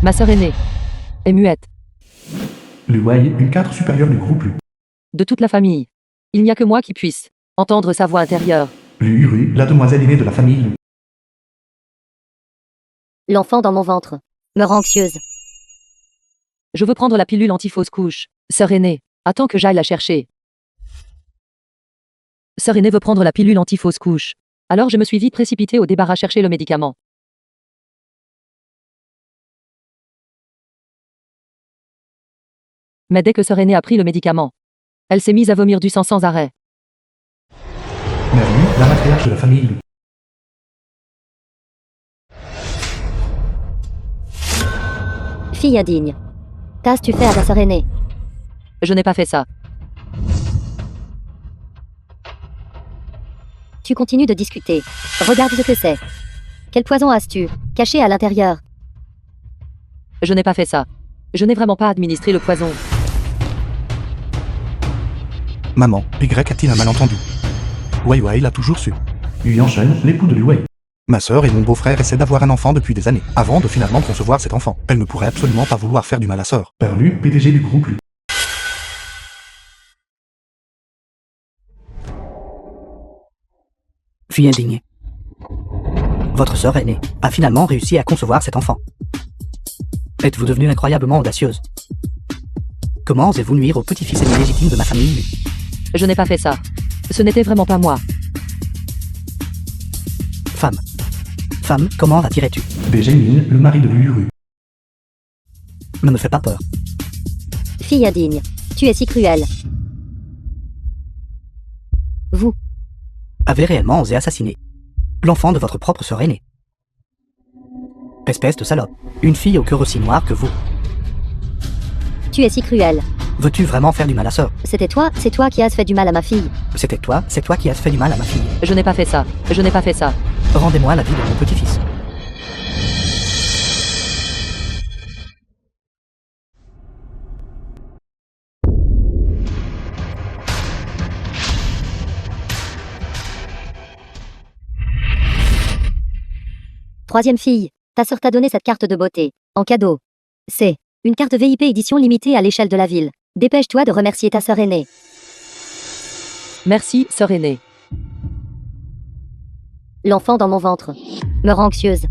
Ma sœur aînée est muette. Lu Wei, une cadre supérieure du groupe Lu. De toute la famille. Il n'y a que moi qui puisse entendre sa voix intérieure. Lu Yuru, la demoiselle aînée de la famille Lu. L'enfant dans mon ventre me rend anxieuse. Je veux prendre la pilule anti-fausse couche. Sœur aînée, attends que j'aille la chercher. Sœur aînée veut prendre la pilule anti-fausse couche. Alors je me suis vite précipitée au débarras chercher le médicament. Mais dès que sœur aînée a pris le médicament, elle s'est mise à vomir du sang sans arrêt. Merlu, la matriarche de la famille Lu. Fille indigne. Qu'as-tu fait à ta sœur aînée? Je n'ai pas fait ça. Tu continues de discuter. Regarde ce que c'est. Quel poison as-tu caché à l'intérieur? Je n'ai pas fait ça. Je n'ai vraiment pas administré le poison. Maman, Y a-t-il un malentendu? Wei Wei l'a toujours su. Yu Yanshen, l'époux de Lu Wei. Ma sœur et mon beau-frère essaient d'avoir un enfant depuis des années, avant de finalement concevoir cet enfant. Elle ne pourrait absolument pas vouloir faire du mal à sœur. Père Lu, PDG du groupe Lu. Fille indignée. Votre sœur aînée a finalement réussi à concevoir cet enfant. Êtes-vous devenue incroyablement audacieuse? Comment osez-vous nuire au petit-fils aîné légitime de ma famille? Je n'ai pas fait ça. Ce n'était vraiment pas moi. Femme. Femme, comment la dirais-tu? BG Min, le mari de Lu Yuru. Ne me fais pas peur. Fille indigne. Tu es si cruelle. Vous Avez réellement osé assassiner l'enfant de votre propre sœur aînée. Espèce de salope. Une fille au cœur aussi noir que vous. Tu es si cruelle. Veux-tu vraiment faire du mal à sœur? C'est toi qui as fait du mal à ma fille. C'est toi qui as fait du mal à ma fille. Je n'ai pas fait ça. Je n'ai pas fait ça. Rendez-moi la vie de mon petit-fils. Troisième fille, ta sœur t'a donné cette carte de beauté, en cadeau. C'est une carte VIP édition limitée à l'échelle de la ville. Dépêche-toi de remercier ta sœur aînée. Merci, sœur aînée. L'enfant dans mon ventre me rend anxieuse.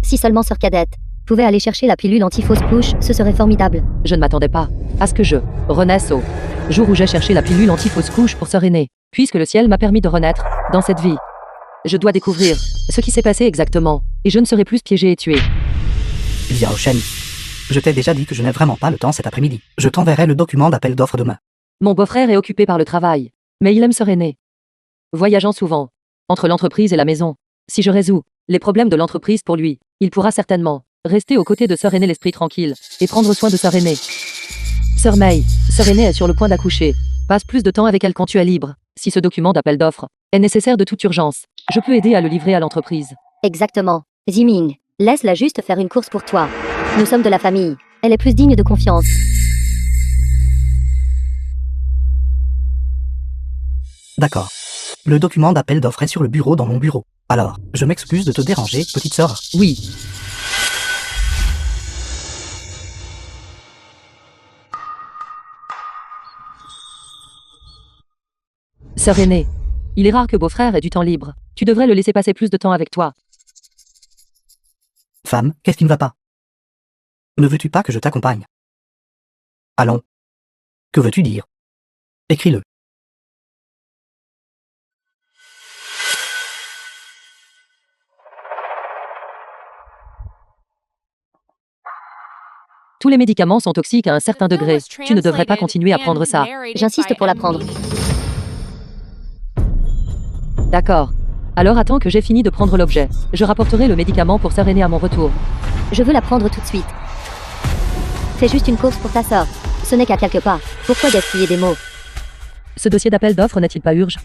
Si seulement sœur cadette pouvait aller chercher la pilule anti-fausse couche, ce serait formidable. Je ne m'attendais pas à ce que je renaisse au jour où j'ai cherché la pilule anti-fausse couche pour sœur aînée, puisque le ciel m'a permis de renaître dans cette vie. Je dois découvrir ce qui s'est passé exactement, et je ne serai plus piégée et tuée. Xiao Shen. Je t'ai déjà dit que je n'ai vraiment pas le temps cet après-midi. Je t'enverrai le document d'appel d'offres demain. Mon beau-frère est occupé par le travail, mais il aime sœur aînée. Voyageant souvent entre l'entreprise et la maison, si je résous les problèmes de l'entreprise pour lui, il pourra certainement rester aux côtés de sœur aînée l'esprit tranquille et prendre soin de sœur aînée. Sœur Mei, sœur aînée est sur le point d'accoucher. Passe plus de temps avec elle quand tu es libre. Si ce document d'appel d'offres est nécessaire de toute urgence, je peux aider à le livrer à l'entreprise. Exactement. Ziming, laisse-la juste faire une course pour toi. Nous sommes de la famille. Elle est plus digne de confiance. D'accord. Le document d'appel d'offres est sur le bureau dans mon bureau. Alors, je m'excuse de te déranger, petite sœur. Oui. Sœur aînée, il est rare que beau-frère ait du temps libre. Tu devrais le laisser passer plus de temps avec toi. Femme, qu'est-ce qui ne va pas? Ne veux-tu pas que je t'accompagne? Allons. Que veux-tu dire? Écris-le. Tous les médicaments sont toxiques à un certain degré. Tu ne devrais pas continuer à prendre ça. J'insiste pour la prendre. D'accord. Alors attends que j'ai fini de prendre l'objet. Je rapporterai le médicament pour sœur aînée à mon retour. Je veux la prendre tout de suite. Fais juste une course pour ta sœur. Ce n'est qu'à quelques pas. Pourquoi gaspiller des mots? Ce dossier d'appel d'offres n'est-il pas urgent?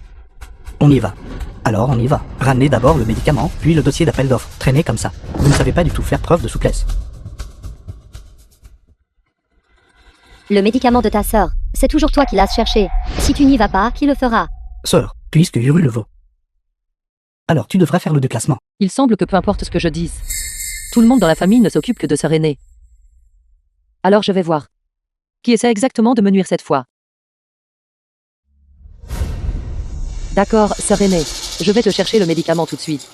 On y va. Alors on y va. Ramenez d'abord le médicament, puis le dossier d'appel d'offres. Traînez comme ça. Vous ne savez pas du tout faire preuve de souplesse. Le médicament de ta sœur, c'est toujours toi qui l'as cherché. Si tu n'y vas pas, qui le fera? Sœur, puisque Yuru le vaut. Alors tu devrais faire le déplacement. Il semble que peu importe ce que je dise, tout le monde dans la famille ne s'occupe que de sœur aînée. Alors je vais voir. Qui essaie exactement de me nuire cette fois? D'accord, sœur aînée. Je vais te chercher le médicament tout de suite.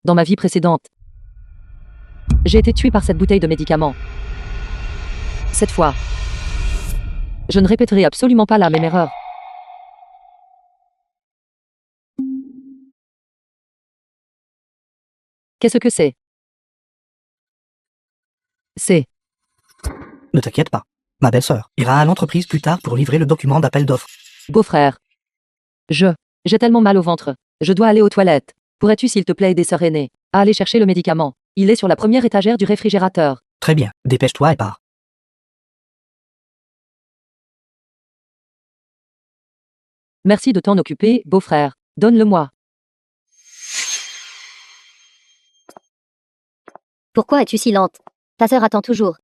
Dans ma vie précédente, j'ai été tué par cette bouteille de médicament. Cette fois, je ne répéterai absolument pas la même erreur. Qu'est-ce que c'est? C'est... Ne t'inquiète pas. Ma belle-sœur ira à l'entreprise plus tard pour livrer le document d'appel d'offres. Beau-frère. J'ai tellement mal au ventre. Je dois aller aux toilettes. Pourrais-tu s'il te plaît aider sœur aînée à aller chercher le médicament? Il est sur la première étagère du réfrigérateur. Très bien, dépêche-toi et pars. Merci de t'en occuper, beau-frère. Donne-le-moi. Pourquoi es-tu si lente? Ta sœur attend toujours.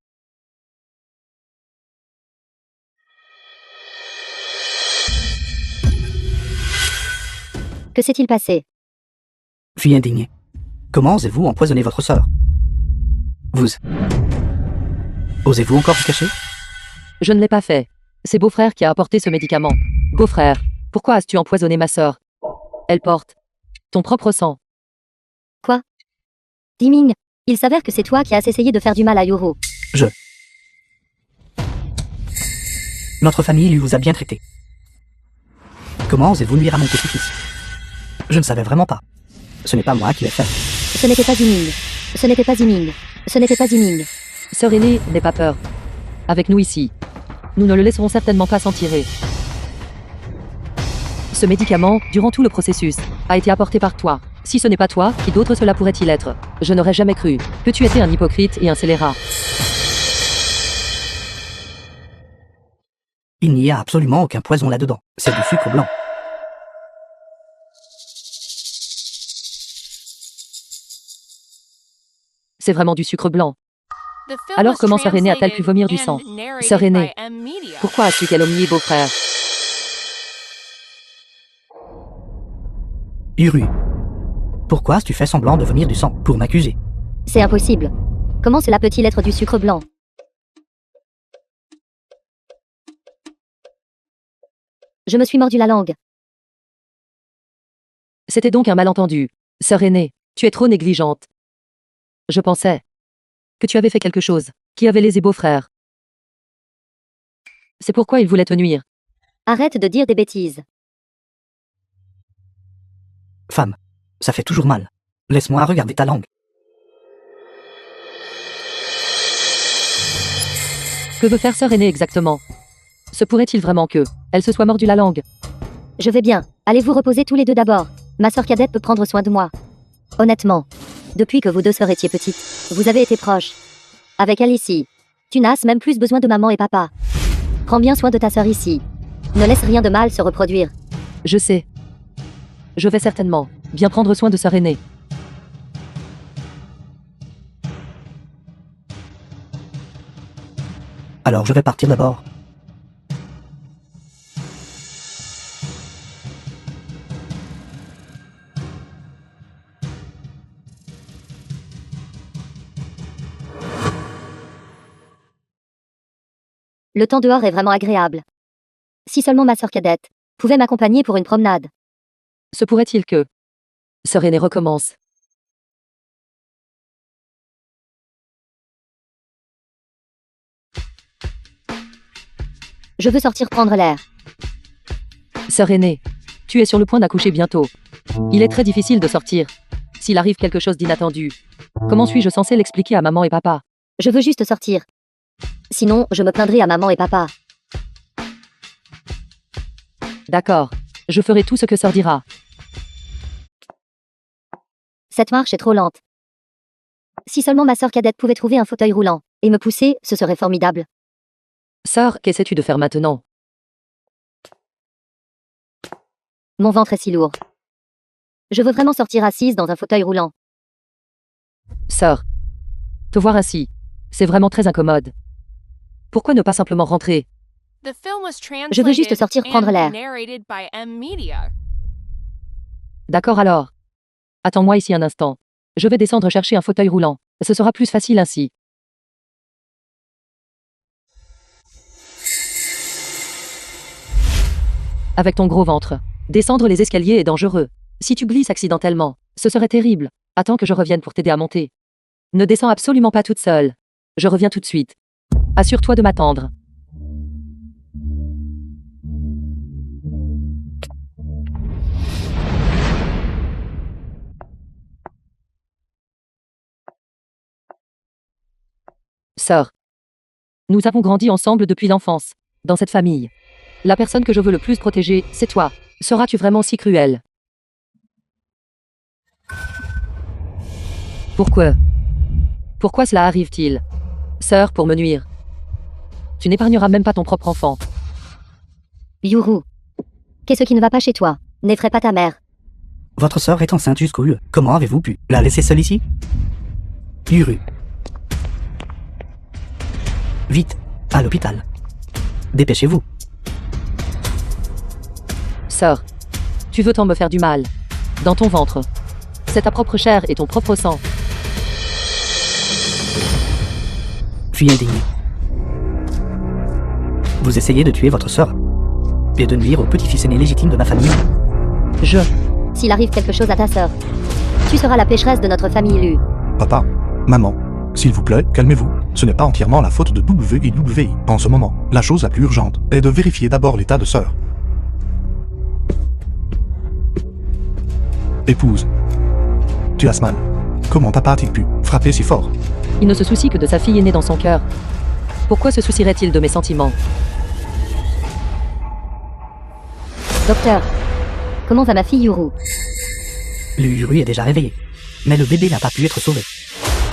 Que s'est-il passé? Fille indignée. Comment osez-vous empoisonner votre sœur? Vous... Osez-vous encore vous cacher? Je ne l'ai pas fait. C'est beau-frère qui a apporté ce médicament. Beau-frère, pourquoi as-tu empoisonné ma sœur? Elle porte ton propre sang. Diming, il s'avère que c'est toi qui as essayé de faire du mal à Yoro. Notre famille lui vous a bien traité. Comment osez-vous nuire à mon petit-fils? Je ne savais vraiment pas. Ce n'est pas moi qui l'ai fait. Ce n'était pas Diming. Ce n'était pas Diming. Ce n'était pas Diming. Sœur aînée, n'aie pas peur. Avec nous ici. Nous ne le laisserons certainement pas s'en tirer. Ce médicament, durant tout le processus, a été apporté par toi. Si ce n'est pas toi, qui d'autre cela pourrait-il être? Je n'aurais jamais cru que tu étais un hypocrite et un scélérat. Il n'y a absolument aucun poison là-dedans. C'est du sucre blanc. C'est vraiment du sucre blanc. Alors comment sœur aînée a-t-elle pu vomir du sang? Sœur aînée, pourquoi as-tu calomnié beau-frère? Uru. Pourquoi as-tu fait semblant de vomir du sang pour m'accuser? C'est impossible. Comment cela peut-il être du sucre blanc? Je me suis mordu la langue. C'était donc un malentendu. Sœur aînée, tu es trop négligente. Je pensais que tu avais fait quelque chose qui avait lésé beau-frère. C'est pourquoi il voulait te nuire. Arrête de dire des bêtises. Femme, ça fait toujours mal. Laisse-moi regarder ta langue. Que veut faire sœur aînée exactement? Se pourrait-il vraiment que elle se soit mordu la langue? Je vais bien. Allez vous reposer tous les deux d'abord. Ma sœur cadette peut prendre soin de moi. Honnêtement, depuis que vous deux sœurs étiez petites, vous avez été proches. Avec elle ici, tu n'as même plus besoin de maman et papa. Prends bien soin de ta sœur ici. Ne laisse rien de mal se reproduire. Je sais. Je vais certainement bien prendre soin de sœur aînée. Alors je vais partir d'abord. Le temps dehors est vraiment agréable. Si seulement ma sœur cadette pouvait m'accompagner pour une promenade. Se pourrait-il que sœur aînée recommence? Je veux sortir prendre l'air. Sœur aînée, tu es sur le point d'accoucher bientôt. Il est très difficile de sortir. S'il arrive quelque chose d'inattendu, comment suis-je censée l'expliquer à maman et papa? Je veux juste sortir. Sinon, je me plaindrai à maman et papa. D'accord. Je ferai tout ce que sœur dira. Cette marche est trop lente. Si seulement ma sœur cadette pouvait trouver un fauteuil roulant et me pousser, ce serait formidable. Sœur, qu'essaies-tu de faire maintenant? Mon ventre est si lourd. Je veux vraiment sortir assise dans un fauteuil roulant. Sœur, te voir ainsi, c'est vraiment très incommode. Pourquoi ne pas simplement rentrer? Je veux juste sortir prendre l'air. D'accord alors. Attends-moi ici un instant. Je vais descendre chercher un fauteuil roulant. Ce sera plus facile ainsi. Avec ton gros ventre. Descendre les escaliers est dangereux. Si tu glisses accidentellement, ce serait terrible. Attends que je revienne pour t'aider à monter. Ne descends absolument pas toute seule. Je reviens tout de suite. Assure-toi de m'attendre. Sœur. Nous avons grandi ensemble depuis l'enfance. Dans cette famille. La personne que je veux le plus protéger, c'est toi. Seras-tu vraiment si cruel? Pourquoi? Pourquoi cela arrive-t-il? Sœur, pour me nuire. Tu n'épargneras même pas ton propre enfant. Yuru. Qu'est-ce qui ne va pas chez toi? N'effraie pas ta mère. Votre sœur est enceinte jusqu'au lieu. Comment avez-vous pu la laisser seule ici? Yuru. Vite, à l'hôpital. Dépêchez-vous. Sœur. Tu veux tant me faire du mal. Dans ton ventre. C'est ta propre chair et ton propre sang. Fille indignée. Vous essayez de tuer votre sœur et de nuire au petit-fils aîné légitime de ma famille. S'il arrive quelque chose à ta sœur, tu seras la pécheresse de notre famille Lu. Papa, maman, s'il vous plaît, calmez-vous. Ce n'est pas entièrement la faute de WIWI. En ce moment, la chose la plus urgente est de vérifier d'abord l'état de sœur. Épouse. Tu as mal. Comment papa a-t-il pu frapper si fort? Il ne se soucie que de sa fille aînée dans son cœur. Pourquoi se soucierait-il de mes sentiments? Docteur, comment va ma fille Yuru? Le Yuru est déjà réveillé. Mais le bébé n'a pas pu être sauvé.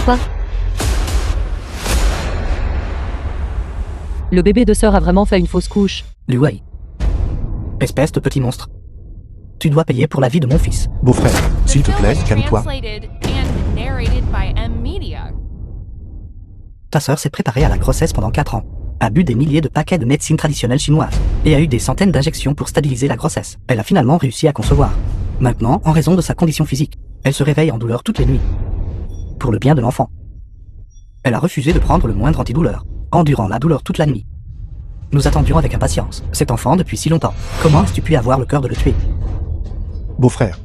Quoi? Le bébé de sœur a vraiment fait une fausse couche. Luai. Espèce de petit monstre. Tu dois payer pour la vie de mon fils. Beau-frère, s'il te plaît, calme-toi. Ta sœur s'est préparée à la grossesse pendant 4 ans, a bu des milliers de paquets de médecine traditionnelle chinoise, et a eu des centaines d'injections pour stabiliser la grossesse. Elle a finalement réussi à concevoir. Maintenant, en raison de sa condition physique, elle se réveille en douleur toutes les nuits. Pour le bien de l'enfant. Elle a refusé de prendre le moindre antidouleur, endurant la douleur toute la nuit. Nous attendions avec impatience cet enfant depuis si longtemps. Comment as-tu pu avoir le cœur de le tuer? Beau-frère,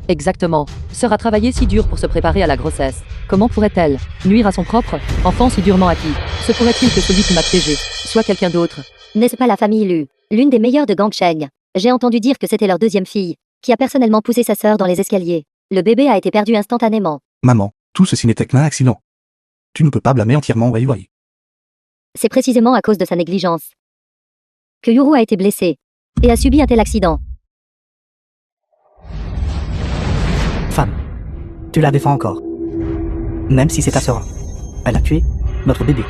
Exactement. Sœur a travaillé si dur pour se préparer à la grossesse. Comment pourrait-elle nuire à son propre enfant si durement acquis? Se pourrait-il que celui qui m'a piégé soit quelqu'un d'autre? N'est-ce pas la famille Lu, l'une des meilleures de Gangsheng? J'ai entendu dire que c'était leur deuxième fille, qui a personnellement poussé sa sœur dans les escaliers. Le bébé a été perdu instantanément. maman, tout ceci n'était qu'un accident. Tu ne peux pas blâmer entièrement Wai. C'est précisément à cause de sa négligence que Yuru a été blessé et a subi un tel accident. Femme, tu la défends encore. Même si c'est ta sœur. Elle a tué notre bébé.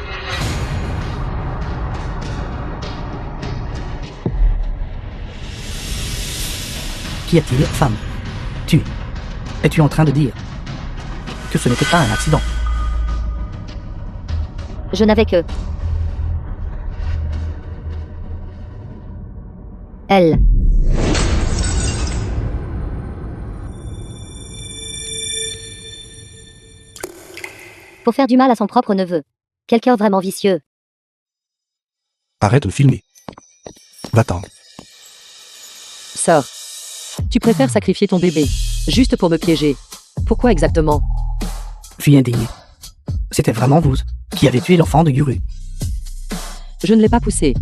Qu'y a-t-il, femme? Es-tu en train de dire que ce n'était pas un accident? Je n'avais que elle. Pour faire du mal à son propre neveu. Quel cœur vraiment vicieux. Arrête de filmer. Va-t'en. Sœur. Tu préfères sacrifier ton bébé, juste pour me piéger. Pourquoi exactement? Fille indignée. C'était vraiment vous qui avez tué l'enfant de Yuru. Je ne l'ai pas poussé.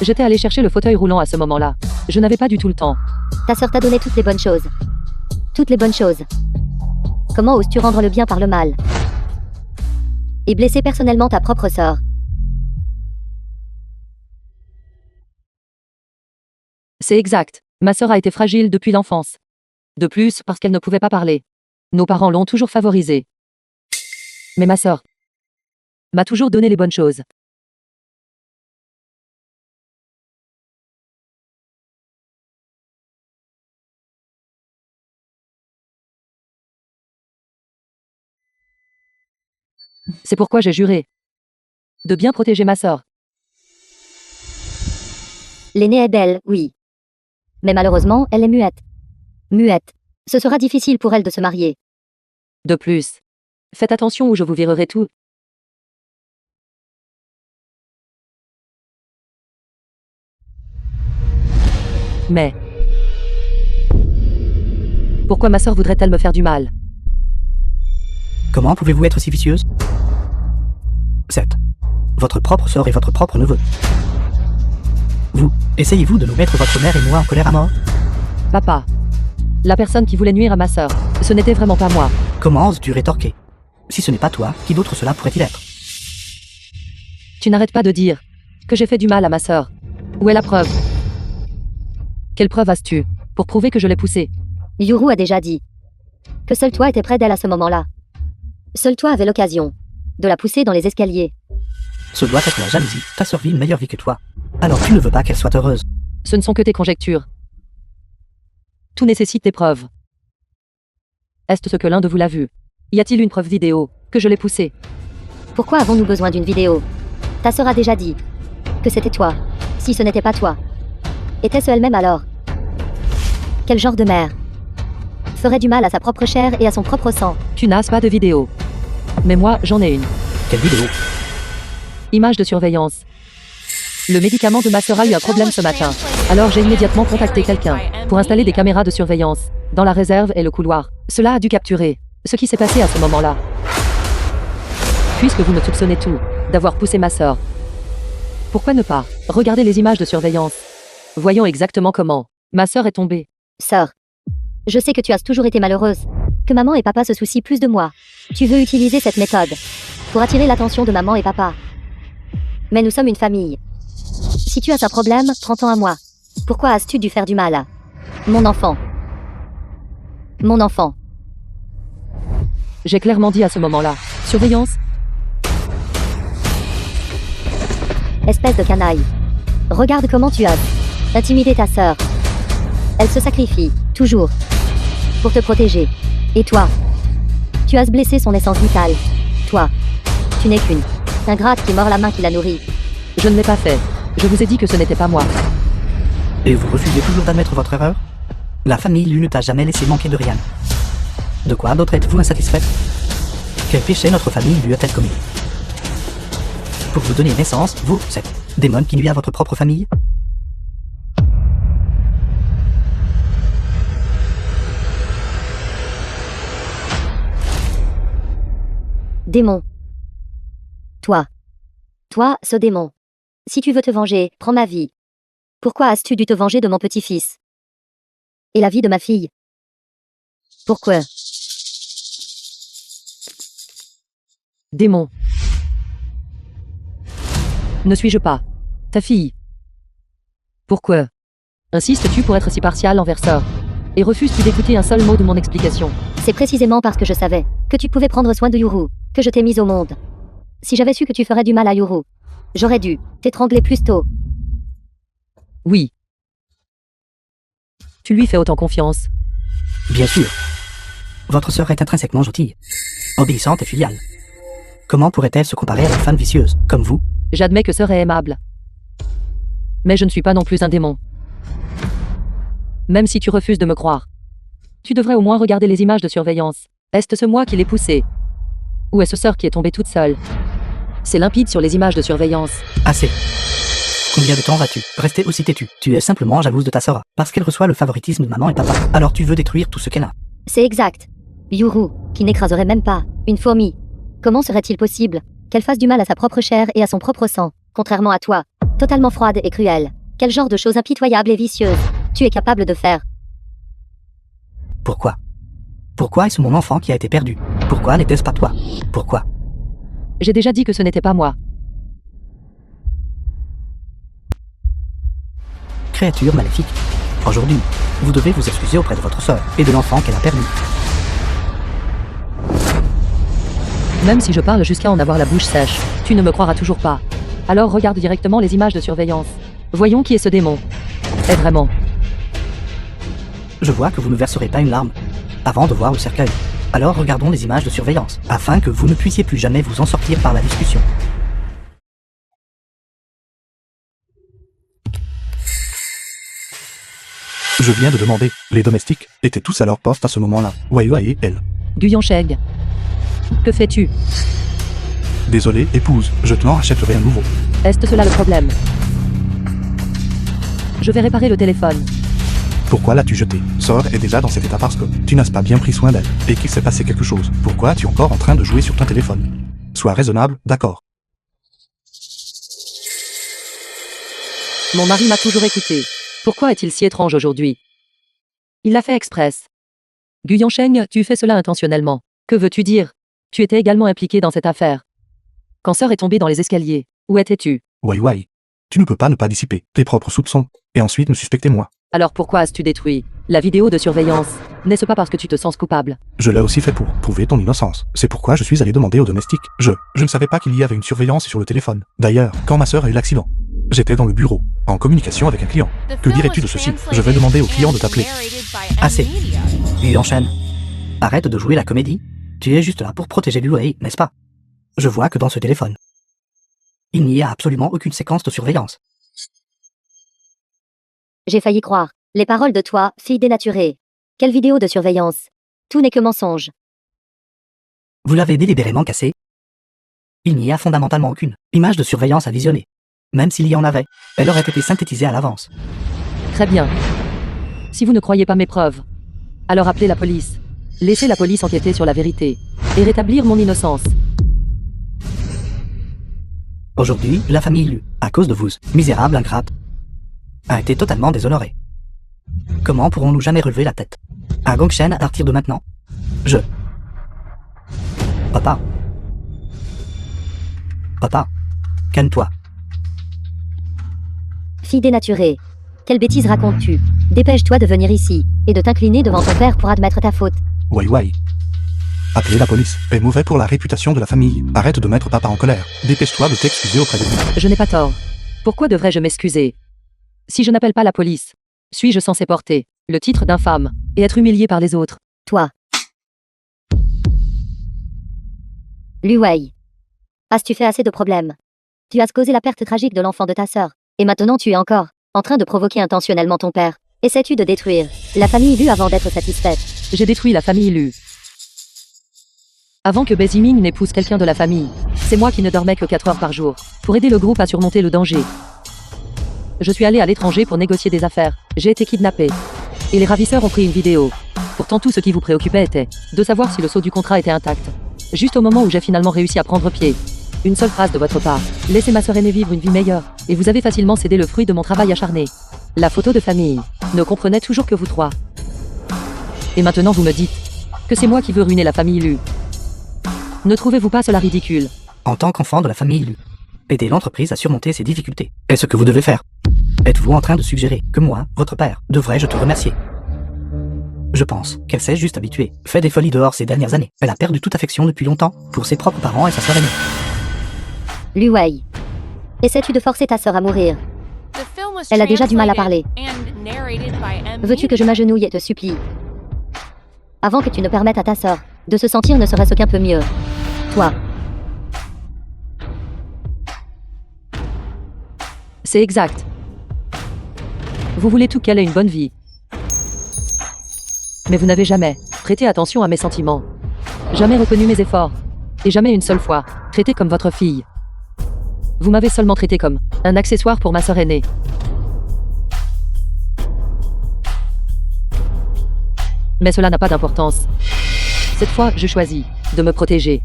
J'étais allé chercher le fauteuil roulant à ce moment-là. Je n'avais pas du tout le temps. Ta sœur t'a donné toutes les bonnes choses. Toutes les bonnes choses. Comment oses-tu rendre le bien par le mal? Et blesser personnellement ta propre sœur? C'est exact. Ma sœur a été fragile depuis l'enfance. De plus, parce qu'elle ne pouvait pas parler. Nos parents l'ont toujours favorisée. Mais ma sœur m'a toujours donné les bonnes choses. C'est pourquoi j'ai juré de bien protéger ma sœur. L'aînée est belle, oui. Mais malheureusement, elle est muette. Muette. Ce sera difficile pour elle de se marier. De plus, faites attention ou je vous virerai tout. Mais pourquoi ma sœur voudrait-elle me faire du mal? Comment pouvez-vous être si vicieuse? Certes, votre propre sœur et votre propre neveu. Vous, essayez-vous de nous mettre votre mère et moi en colère à mort? Papa, la personne qui voulait nuire à ma sœur, ce n'était vraiment pas moi. Comment oses-tu rétorquer? Si ce n'est pas toi, qui d'autre cela pourrait-il être? Tu n'arrêtes pas de dire que j'ai fait du mal à ma sœur. Où est la preuve? Quelle preuve as-tu pour prouver que je l'ai poussée? Yuru a déjà dit que seul toi étais près d'elle à ce moment-là. Seul toi avais l'occasion de la pousser dans les escaliers. Ce doit être la jalousie. Ta sœur vit une meilleure vie que toi. Alors tu ne veux pas qu'elle soit heureuse. Ce ne sont que tes conjectures. Tout nécessite des preuves. Est-ce ce que l'un de vous l'a vu? Y a-t-il une preuve vidéo que je l'ai poussée? Pourquoi avons-nous besoin d'une vidéo? Ta sœur a déjà dit que c'était toi. Si ce n'était pas toi, était-ce elle-même alors? Quel genre de mère ferait du mal à sa propre chair et à son propre sang? Tu n'as pas de vidéo. Mais moi, j'en ai une. Quelle vidéo? Image de surveillance. Le médicament de ma sœur a eu un problème ce matin. Alors j'ai immédiatement contacté quelqu'un pour installer des caméras de surveillance dans la réserve et le couloir. Cela a dû capturer ce qui s'est passé à ce moment-là. Puisque vous me soupçonnez tout d'avoir poussé ma sœur, pourquoi ne pas regarder les images de surveillance? Voyons exactement comment ma sœur est tombée. Sœur, je sais que tu as toujours été malheureuse, que maman et papa se soucient plus de moi. Tu veux utiliser cette méthode pour attirer l'attention de maman et papa. Mais nous sommes une famille. Si tu as un problème, prends-en à moi. Pourquoi as-tu dû faire du mal à mon enfant? Mon enfant. J'ai clairement dit à ce moment-là. Surveillance? Espèce de canaille. Regarde comment tu as intimidé ta sœur. Elle se sacrifie, toujours, pour te protéger. Et toi, tu as blessé son essence vitale. Toi, tu n'es qu'une ingrate qui mord la main qui la nourrit. Je ne l'ai pas fait. Je vous ai dit que ce n'était pas moi. Et vous refusez toujours d'admettre votre erreur? La famille lui ne t'a jamais laissé manquer de rien. De quoi d'autre êtes-vous insatisfaite? Quel péché notre famille lui a-t-elle commis? Pour vous donner naissance, vous, cette démon qui nuit à votre propre famille? Démon. Toi, ce démon. Si tu veux te venger, prends ma vie. Pourquoi as-tu dû te venger de mon petit-fils? Et la vie de ma fille? Pourquoi? Démon. Ne suis-je pas ta fille? Pourquoi insistes-tu pour être si partial envers sœur? Et refuses-tu d'écouter un seul mot de mon explication? C'est précisément parce que je savais que tu pouvais prendre soin de Yuru que je t'ai mise au monde. Si j'avais su que tu ferais du mal à Yuru, j'aurais dû t'étrangler plus tôt. Oui. Tu lui fais autant confiance. Bien sûr. Votre sœur est intrinsèquement gentille, obéissante et filiale. Comment pourrait-elle se comparer à une femme vicieuse, comme vous? J'admets que sœur est aimable. Mais je ne suis pas non plus un démon. Même si tu refuses de me croire, tu devrais au moins regarder les images de surveillance. Est-ce moi qui l'ai poussée? Ou est-ce sœur qui est tombée toute seule? C'est limpide sur les images de surveillance. Assez. Combien de temps vas-tu rester aussi têtu? Tu es simplement jalouse de ta sœur, parce qu'elle reçoit le favoritisme de maman et papa. Alors tu veux détruire tout ce qu'elle a. C'est exact. Yuru, qui n'écraserait même pas une fourmi. Comment serait-il possible qu'elle fasse du mal à sa propre chair et à son propre sang, contrairement à toi, totalement froide et cruelle? Quel genre de choses impitoyables et vicieuses tu es capable de faire? Pourquoi? Pourquoi est-ce mon enfant qui a été perdu? Pourquoi n'était-ce pas toi? Pourquoi? J'ai déjà dit que ce n'était pas moi. Créature maléfique. Aujourd'hui, vous devez vous excuser auprès de votre sœur et de l'enfant qu'elle a perdu. Même si je parle jusqu'à en avoir la bouche sèche, tu ne me croiras toujours pas. Alors regarde directement les images de surveillance. Voyons qui est ce démon. Est vraiment. Je vois que vous ne verserez pas une larme avant de voir le cercueil. Alors regardons les images de surveillance, afin que vous ne puissiez plus jamais vous en sortir par la discussion. Je viens de demander. Les domestiques étaient tous à leur poste à ce moment-là. Wai et elle. Guyon Sheng. Que fais-tu? Désolé, épouse, je t'en achèterai un nouveau. Est-ce cela le problème? Je vais réparer le téléphone. Pourquoi l'as-tu jeté? Sœur est déjà dans cet état parce que tu n'as pas bien pris soin d'elle et qu'il s'est passé quelque chose. Pourquoi es-tu encore en train de jouer sur ton téléphone? Sois raisonnable, d'accord. Mon mari m'a toujours écouté. Pourquoi est-il si étrange aujourd'hui? Il l'a fait express. Guyon Sheng, tu fais cela intentionnellement. Que veux-tu dire? Tu étais également impliqué dans cette affaire. Quand Sœur est tombée dans les escaliers, où étais-tu? Wai. Tu ne peux pas ne pas dissiper tes propres soupçons et ensuite me suspecter moi. Alors pourquoi as-tu détruit la vidéo de surveillance? N'est-ce pas parce que tu te sens coupable? Je l'ai aussi fait pour prouver ton innocence. C'est pourquoi je suis allé demander aux domestiques. Je ne savais pas qu'il y avait une surveillance sur le téléphone. D'ailleurs, quand ma sœur a eu l'accident, j'étais dans le bureau, en communication avec un client. Que dirais-tu de ceci? Je vais demander au client de t'appeler. Assez. Lui enchaîne. Arrête de jouer la comédie. Tu es juste là pour protéger Liu Wei, n'est-ce pas? Je vois que dans ce téléphone, il n'y a absolument aucune séquence de surveillance. J'ai failli croire. Les paroles de toi, fille dénaturée. Quelle vidéo de surveillance? Tout n'est que mensonge. Vous l'avez délibérément cassé. Il n'y a fondamentalement aucune image de surveillance à visionner. Même s'il y en avait, elle aurait été synthétisée à l'avance. Très bien. Si vous ne croyez pas mes preuves, alors appelez la police. Laissez la police enquêter sur la vérité et rétablir mon innocence. Aujourd'hui, la famille Liu, à cause de vous, misérable ingrate, a été totalement déshonorée. Comment pourrons-nous jamais relever la tête? À Gongshen à partir de maintenant. Papa, calme-toi. Fille dénaturée. Quelle bêtise racontes-tu? Dépêche-toi de venir ici et de t'incliner devant ton père pour admettre ta faute. Wai. Appelez la police. C'est mauvais pour la réputation de la famille. Arrête de mettre papa en colère. Dépêche-toi de t'excuser auprès de lui. Je n'ai pas tort. Pourquoi devrais-je m'excuser? Si je n'appelle pas la police, suis-je censé porter le titre d'infâme et être humilié par les autres? Toi. Liu Wei. As-tu fait assez de problèmes? Tu as causé la perte tragique de l'enfant de ta sœur. Et maintenant tu es encore en train de provoquer intentionnellement ton père. Essaies-tu de détruire la famille Liu avant d'être satisfaite? J'ai détruit la famille Lu. Avant que Beziming n'épouse quelqu'un de la famille, c'est moi qui ne dormais que 4 heures par jour, pour aider le groupe à surmonter le danger. Je suis allé à l'étranger pour négocier des affaires, j'ai été kidnappé. Et les ravisseurs ont pris une vidéo. Pourtant tout ce qui vous préoccupait était de savoir si le sceau du contrat était intact. Juste au moment où j'ai finalement réussi à prendre pied. Une seule phrase de votre part. Laissez ma sœur aînée vivre une vie meilleure. Et vous avez facilement cédé le fruit de mon travail acharné. La photo de famille ne comprenait toujours que vous trois. Et maintenant vous me dites que c'est moi qui veux ruiner la famille Lu. Ne trouvez-vous pas cela ridicule? En tant qu'enfant de la famille Liu, aider l'entreprise à surmonter ses difficultés est ce que vous devez faire. Êtes-vous en train de suggérer que moi, votre père, devrais-je te remercier? Je pense qu'elle s'est juste habituée, fait des folies dehors ces dernières années. Elle a perdu toute affection depuis longtemps pour ses propres parents et sa sœur aînée. Liu Wei. Essaies-tu de forcer ta sœur à mourir? Elle a déjà du mal à parler. Veux-tu que je m'agenouille et te supplie? Avant que tu ne permettes à ta sœur de se sentir ne serait-ce qu'un peu mieux. Toi. C'est exact. Vous voulez tout qu'elle ait une bonne vie. Mais vous n'avez jamais prêté attention à mes sentiments. Jamais reconnu mes efforts. Et jamais une seule fois traité comme votre fille. Vous m'avez seulement traité comme un accessoire pour ma sœur aînée. Mais cela n'a pas d'importance. Cette fois, je choisis de me protéger.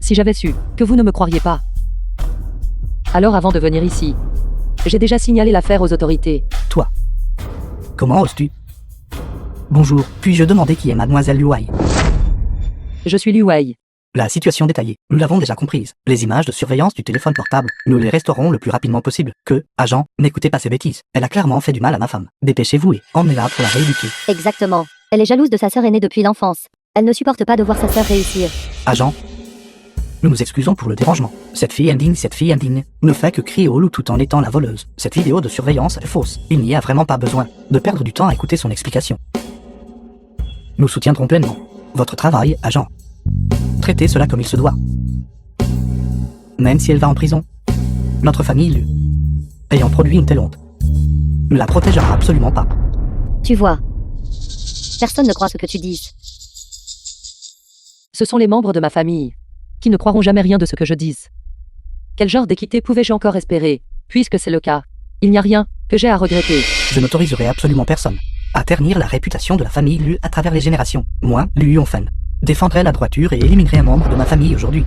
Si j'avais su que vous ne me croiriez pas, alors avant de venir ici, j'ai déjà signalé l'affaire aux autorités. Toi. Comment oses-tu? Bonjour, puis-je demander qui est mademoiselle Liu Wei? Je suis Liu Wei. La situation détaillée, nous l'avons déjà comprise. Les images de surveillance du téléphone portable, nous les restaurons le plus rapidement possible. Agent, n'écoutez pas ces bêtises. Elle a clairement fait du mal à ma femme. Dépêchez-vous et emmenez-la pour la rééduquer. Exactement. Elle est jalouse de sa sœur aînée depuis l'enfance. Elle ne supporte pas de voir sa sœur réussir. Agent, nous nous excusons pour le dérangement. Cette fille indigne ne fait que crier au loup tout en étant la voleuse. Cette vidéo de surveillance est fausse. Il n'y a vraiment pas besoin de perdre du temps à écouter son explication. Nous soutiendrons pleinement votre travail, agent. Traitez cela comme il se doit. Même si elle va en prison, notre famille, ayant produit une telle honte, ne la protégera absolument pas. Tu vois. Personne ne croit ce que tu dis. Ce sont les membres de ma famille qui ne croiront jamais rien de ce que je dis. Quel genre d'équité pouvais-je encore espérer, puisque c'est le cas? Il n'y a rien que j'ai à regretter. Je n'autoriserai absolument personne à ternir la réputation de la famille Lu à travers les générations. Moi, Lu Yongfen, défendrai la droiture et éliminerai un membre de ma famille aujourd'hui.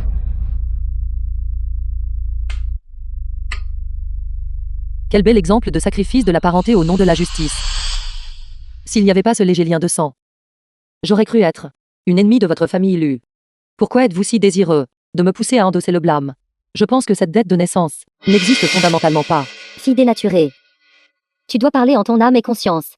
Quel bel exemple de sacrifice de la parenté au nom de la justice. S'il n'y avait pas ce léger lien de sang, j'aurais cru être une ennemie de votre famille Lu. Pourquoi êtes-vous si désireux de me pousser à endosser le blâme? Je pense que cette dette de naissance n'existe fondamentalement pas. Fille dénaturée. Tu dois parler en ton âme et conscience.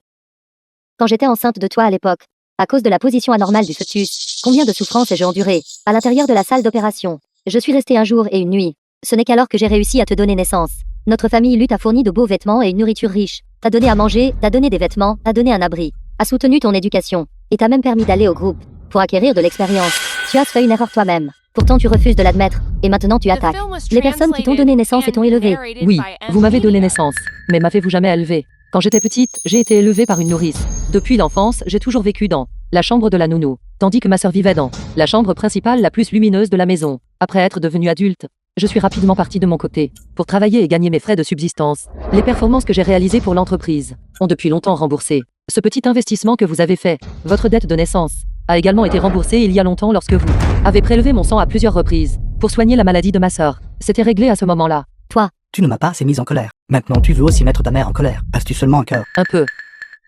Quand j'étais enceinte de toi à l'époque, à cause de la position anormale du fœtus, combien de souffrances ai-je enduré, à l'intérieur de la salle d'opération? Je suis restée un jour et une nuit. Ce n'est qu'alors que j'ai réussi à te donner naissance. Notre famille Lu t'a fourni de beaux vêtements et une nourriture riche, t'a donné à manger, t'a donné des vêtements, t'a donné un abri, a soutenu ton éducation, et t'a même permis d'aller au groupe, pour acquérir de l'expérience. Tu as fait une erreur toi-même. Pourtant tu refuses de l'admettre, et maintenant tu attaques les personnes qui t'ont donné naissance et t'ont élevé. Oui, vous m'avez donné naissance, mais m'avez-vous jamais élevée? Quand j'étais petite, j'ai été élevée par une nourrice. Depuis l'enfance, j'ai toujours vécu dans la chambre de la nounou, tandis que ma sœur vivait dans la chambre principale la plus lumineuse de la maison. Après être devenue adulte, je suis rapidement partie de mon côté pour travailler et gagner mes frais de subsistance. Les performances que j'ai réalisées pour l'entreprise ont depuis longtemps remboursé ce petit investissement que vous avez fait. Votre dette de naissance a également été remboursée il y a longtemps lorsque vous avez prélevé mon sang à plusieurs reprises pour soigner la maladie de ma sœur. C'était réglé à ce moment-là. Toi, Tu ne m'as pas assez mise en colère. Maintenant tu veux aussi mettre ta mère en colère. As-tu seulement un cœur? Un peu,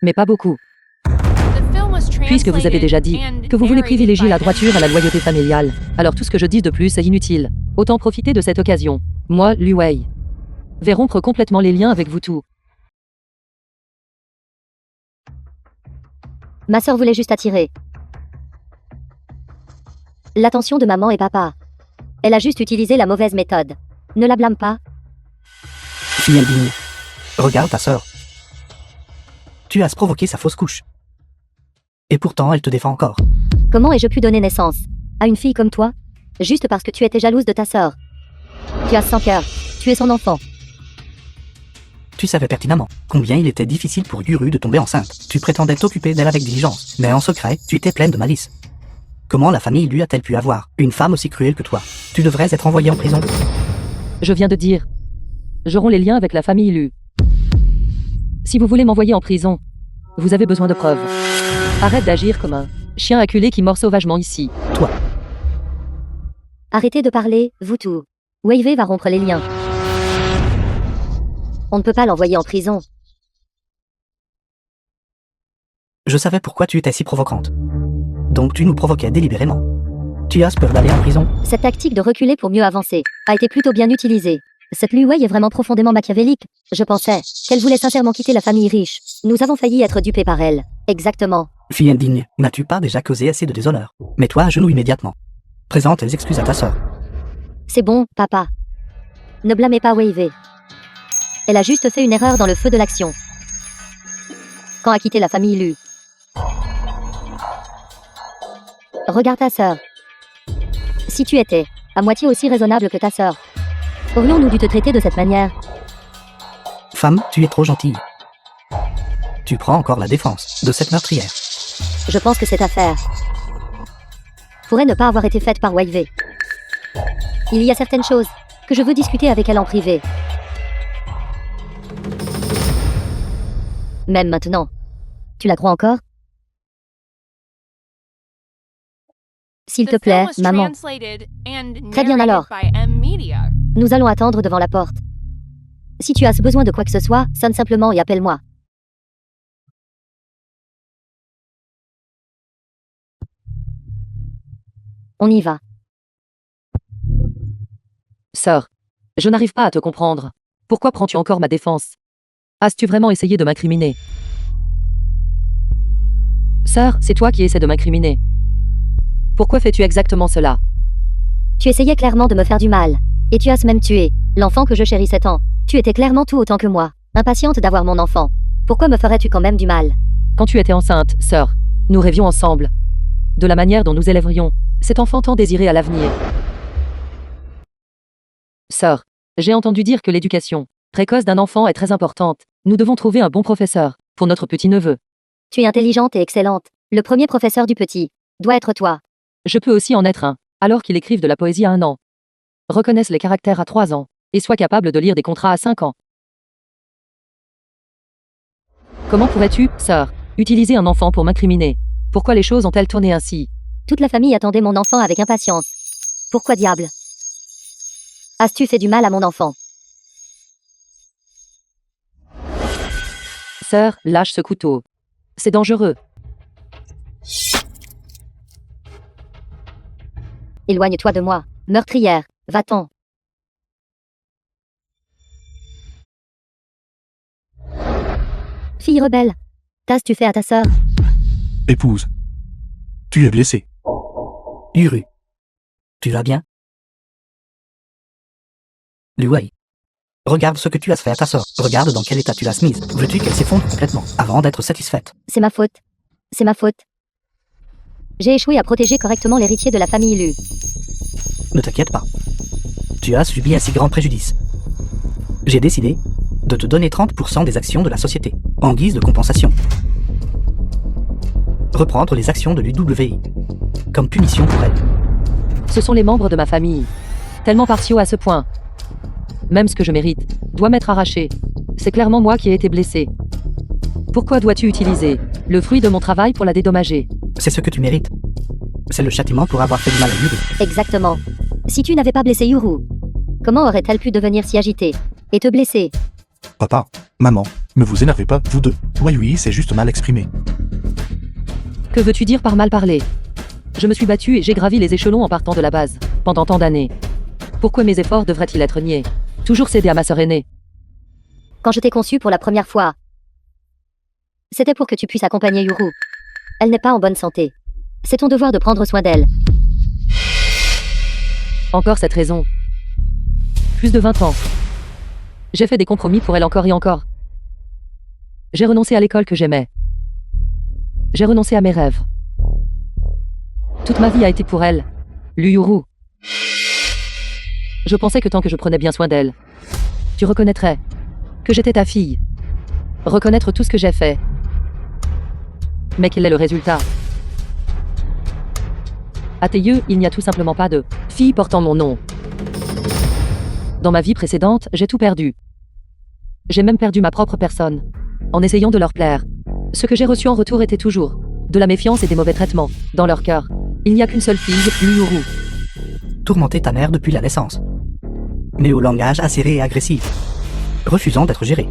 mais pas beaucoup. Puisque vous avez déjà dit que vous voulez privilégier la droiture à la loyauté familiale, alors tout ce que je dis de plus est inutile. Autant profiter de cette occasion. Moi, Lu Wei, vais rompre complètement les liens avec vous tous. ma sœur voulait juste attirer l'attention de maman et papa. Elle a juste utilisé la mauvaise méthode. Ne la blâme pas. Fille indigne. Regarde ta sœur. Tu as provoqué sa fausse couche. Et pourtant elle te défend encore. Comment ai-je pu donner naissance à une fille comme toi? Juste parce que tu étais jalouse de ta sœur. Tu as sans cœur. Tu es son enfant. Tu savais pertinemment combien il était difficile pour Yuru de tomber enceinte. Tu prétendais t'occuper d'elle avec diligence, mais en secret, tu étais pleine de malice. Comment la famille lui a-t-elle pu avoir une femme aussi cruelle que toi? Tu devrais être envoyé en prison. Je viens de dire. Je romps les liens avec la famille Lu. Si vous voulez m'envoyer en prison, vous avez besoin de preuves. Arrête d'agir comme un chien acculé qui mord sauvagement ici. Toi, Arrêtez de parler, vous tous. Wei va rompre les liens. On ne peut pas l'envoyer en prison. je savais pourquoi tu étais si provocante. Donc tu nous provoquais délibérément. Tu as peur d'aller en prison? Cette tactique de reculer pour mieux avancer a été plutôt bien utilisée. Cette Lu Wei est vraiment profondément machiavélique. Je pensais qu'elle voulait sincèrement quitter la famille riche. Nous avons failli être dupés par elle. Exactement. Fille indigne, n'as-tu pas déjà causé assez de déshonneur? Mets-toi à genoux immédiatement. Présente les excuses à ta sœur. C'est bon, papa. Ne blâmez pas Wei. Elle a juste fait une erreur dans le feu de l'action. Quand a quitté la famille Lu. Regarde ta sœur. Si tu étais à moitié aussi raisonnable que ta sœur, aurions-nous dû te traiter de cette manière? Femme, tu es trop gentille. Tu prends encore la défense de cette meurtrière. Je pense que cette affaire pourrait ne pas avoir été faite par Wei. Il y a certaines choses que je veux discuter avec elle en privé. Même maintenant. Tu la crois encore? S'il te plaît, maman. Très bien alors. Nous allons attendre devant la porte. Si tu as besoin de quoi que ce soit, sonne simplement et appelle-moi. On y va. Sœur, je n'arrive pas à te comprendre. Pourquoi prends-tu encore ma défense? As-tu vraiment essayé de m'incriminer? Sœur, c'est toi qui essaies de m'incriminer. Pourquoi fais-tu exactement cela? Tu essayais clairement de me faire du mal. Et tu as même tué l'enfant que je chérissais tant. Tu étais clairement tout autant que moi, impatiente d'avoir mon enfant. Pourquoi me ferais-tu quand même du mal? Quand tu étais enceinte, sœur, nous rêvions ensemble de la manière dont nous élèverions cet enfant tant désiré à l'avenir. Sœur, j'ai entendu dire que l'éducation précoce d'un enfant est très importante. Nous devons trouver un bon professeur pour notre petit-neveu. Tu es intelligente et excellente. Le premier professeur du petit doit être toi. Je peux aussi en être un, alors qu'il écrive de la poésie à 1 an. Reconnaisse les caractères à 3 ans, et soit capable de lire des contrats à 5 ans. Comment pourrais-tu, sœur, utiliser un enfant pour m'incriminer? Pourquoi les choses ont-elles tourné ainsi? Toute la famille attendait mon enfant avec impatience. Pourquoi diable as-tu fait du mal à mon enfant? Sœur, lâche ce couteau. C'est dangereux. Éloigne-toi de moi, meurtrière, va-t'en. Fille rebelle, qu'as-tu fait à ta sœur? Épouse. Tu es blessée. Uru. Tu vas bien? Lu Wei. Regarde ce que tu as fait à ta sœur. Regarde dans quel état tu l'as mise. Veux-tu qu'elle s'effondre complètement avant d'être satisfaite? C'est ma faute. C'est ma faute. J'ai échoué à protéger correctement l'héritier de la famille Lu. Ne t'inquiète pas. Tu as subi un si grand préjudice. J'ai décidé de te donner 30% des actions de la société, en guise de compensation. Reprendre les actions de l'UWI, comme punition pour elle. Ce sont les membres de ma famille. Tellement partiaux à ce point. Même ce que je mérite doit m'être arraché. C'est clairement moi qui ai été blessé. Pourquoi dois-tu utiliser le fruit de mon travail pour la dédommager? C'est ce que tu mérites. C'est le châtiment pour avoir fait du mal à Yuru. Exactement. Si tu n'avais pas blessé Yuru, comment aurait-elle pu devenir si agitée et te blesser? Papa, maman, ne vous énervez pas, vous deux. Oui, c'est juste mal exprimé. Que veux-tu dire par mal parler? Je me suis battue et j'ai gravi les échelons en partant de la base, pendant tant d'années. Pourquoi mes efforts devraient-ils être niés? Toujours céder à ma sœur aînée. Quand je t'ai conçue pour la première fois, c'était pour que tu puisses accompagner Yuru. Elle n'est pas en bonne santé. C'est ton devoir de prendre soin d'elle. Encore cette raison. Plus de 20 ans. J'ai fait des compromis pour elle encore et encore. J'ai renoncé à l'école que j'aimais. J'ai renoncé à mes rêves. Toute ma vie a été pour elle. Luyuru. Je pensais que tant que je prenais bien soin d'elle, tu reconnaîtrais que j'étais ta fille. Reconnaître tout ce que j'ai fait. Mais quel est le résultat? À tes yeux, il n'y a tout simplement pas de fille portant mon nom. Dans ma vie précédente, j'ai tout perdu. J'ai même perdu ma propre personne, en essayant de leur plaire. Ce que j'ai reçu en retour était toujours de la méfiance et des mauvais traitements. Dans leur cœur, il n'y a qu'une seule fille, Luyuru. Tourmenter ta mère depuis la naissance. Mais au langage acéré et agressif. Refusant d'être géré.